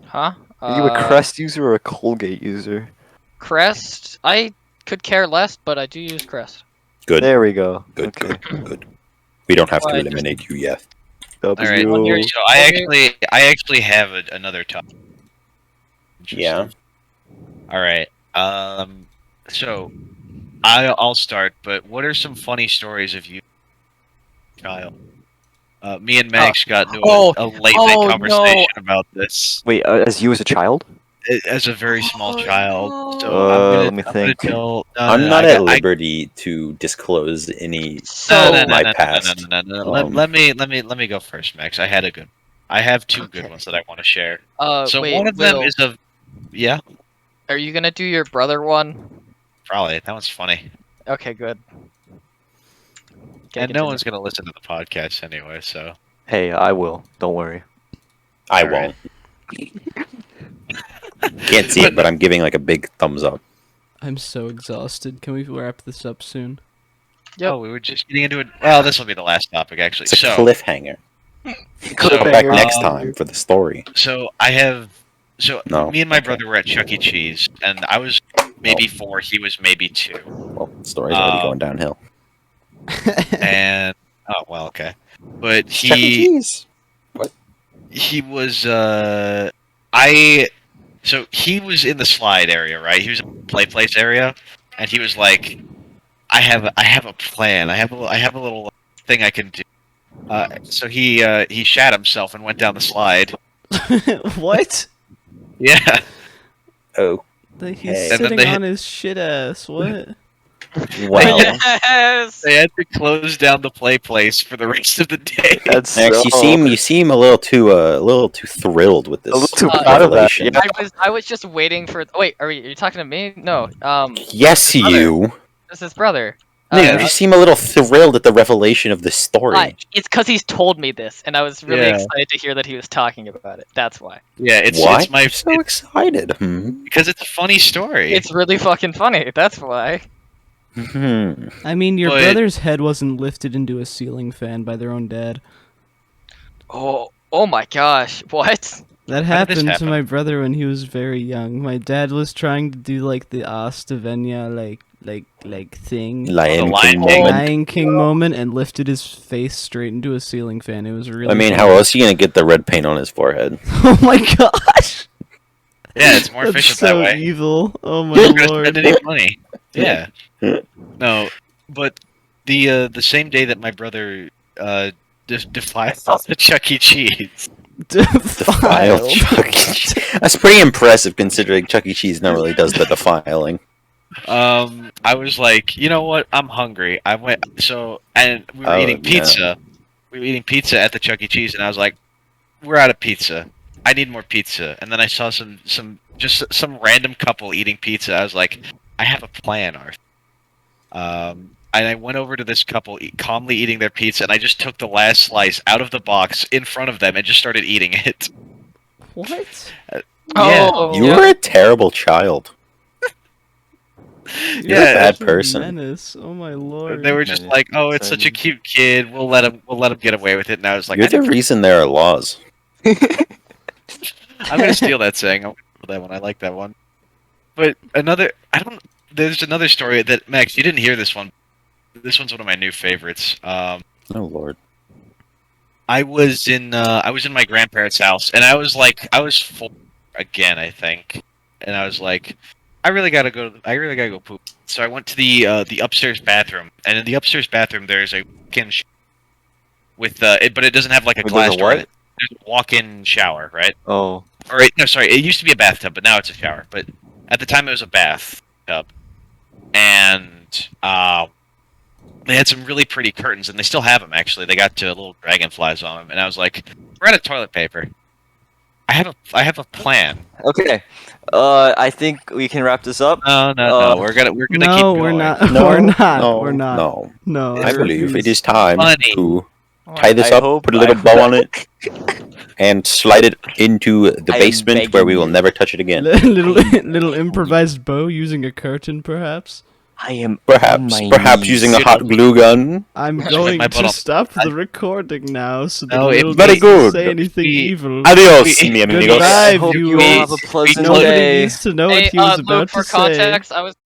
Huh? Are you a Crest user or a Colgate user? Crest? I could care less, but I do use Crest. Good. There we go. Good. Okay. Good. We don't have to Why, eliminate you yet. W. All right. One year- So I actually have another topic. Yeah. All right. So I'll start. But what are some funny stories of you, Kyle? Me and Max got into a late night oh, conversation about this Wait, as you as a child? as a very small Oh, child. no. So I'm gonna, let me I'm think. Gonna tell, no, I'm no, not I at got- liberty to disclose any So, of my past. No. Um, Let me go first, Max. I have two good ones that I want to share. So wait, one of them Will, is yeah, are you gonna do your brother one? probably that one's funny, Okay, good. and no one's gonna listen to the podcast anyway. So Hey, I will. Don't worry. I All right. won't. Can't see it, but I'm giving like a big thumbs up. I'm so exhausted. Can we wrap this up soon? Yep. Oh, we were just getting into it. Well, this will be the last topic actually. It's a So cliffhanger. so, Come back Cliffhanger. next time for the story. so I have so No. me and my Okay. brother were at Chuck E. Cheese, and I was maybe 4, he was maybe 2, Well, the story's already going downhill. and oh well, okay, but Chuck E. Cheese. he was so he was in the slide area, right? He was in the play place area, and he was like, I have a plan. I have a little thing I can do. So he shat himself and went down the slide. What? Yeah. Oh, He's Hey. And then sitting they- on his shit ass. What? well, Yes. They had to close down the play place for the rest of the day. That's Max, so... you seem a little too thrilled with this. A little too proud of that, revelation. yeah. I was just waiting for. Wait, are you talking to me? No. Yes, His brother. you. This is his brother. No, you Yeah. just seem a little thrilled at the revelation of this story. It's because he's told me this, and I was really Yeah. excited to hear that he was talking about it. That's why. Yeah, it's my You're so excited. because it's a funny story. It's really fucking funny. That's why. Hmm. I mean, your But- brother's head wasn't lifted into a ceiling fan by their own dad. Oh my gosh! What? That this happened to happen? my brother when he was very young. My dad was trying to do like the Astavenia like thing. Lion Lion King King. moment. Lion King moment and lifted his face straight into a ceiling fan. It was really I mean, funny. how else are you gonna get the red paint on his forehead? Oh my gosh! yeah, it's more That's efficient so that way. evil. Oh my You're not gonna lord. spend any money. Yeah. No, but the same day that my brother defiled the Chuck E. Cheese. Defiled Chuck E. Cheese. That's pretty impressive considering Chuck E. Cheese normally does the defiling. I was like, you know what? I'm hungry. I went and we were Oh, eating no. pizza. We were eating pizza at the Chuck E. Cheese, and I was like, we're out of pizza. I need more pizza. And then I saw some random couple eating pizza. I was like, I have a plan, Arthur. And I went over to this couple calmly eating their pizza, and I just took the last slice out of the box in front of them and just started eating it. What? Yeah. Oh, You yeah. were a terrible child. You're a bad such a person. Menace. Oh my lord. They were just Man, like, "Oh, it's such a insane. cute kid. We'll let him get away with it." And I was like, You're the reason there are laws. I'm gonna steal that saying. I'm gonna steal that one. I like that one. But there's another story that Max, you didn't hear this one. This one's one of my new favorites. Oh lord. I was in my grandparents' house, and I was 4 again, I think, and I was like, I really gotta go poop. So I went to the upstairs bathroom, and in the upstairs bathroom there's a walk-in with but it doesn't have like a Wait, glass there's a door. what? There's a walk-in shower, right? Oh. Or no, sorry, it used to be a bathtub, but now it's a shower. But at the time it was a bathtub, and they had some really pretty curtains, and they still have them. Actually, they got little dragonflies on them, and I was like, "We're out of toilet paper. I have a plan." Okay. I think we can wrap this up. No. We're gonna keep No, going. we're not. No, we're not. no, We're not. No, No. I believe it is time Funny. to tie this I up, hope- put a little I- bow on it, and slide it into the I am basement where we begging will you. never touch it again. little improvised bow using a curtain, perhaps. I am Perhaps, on my perhaps knees. using a hot glue gun. I'm With going my butt to on- stop the recording now, so that No, Lil it- Very doesn't good. say anything We- evil. Adios, We- mi amigos. Goodbye, I hope you all viewers. have a pleasant Nobody day. needs to know what Hey, he was Luke, about for to say. context, I was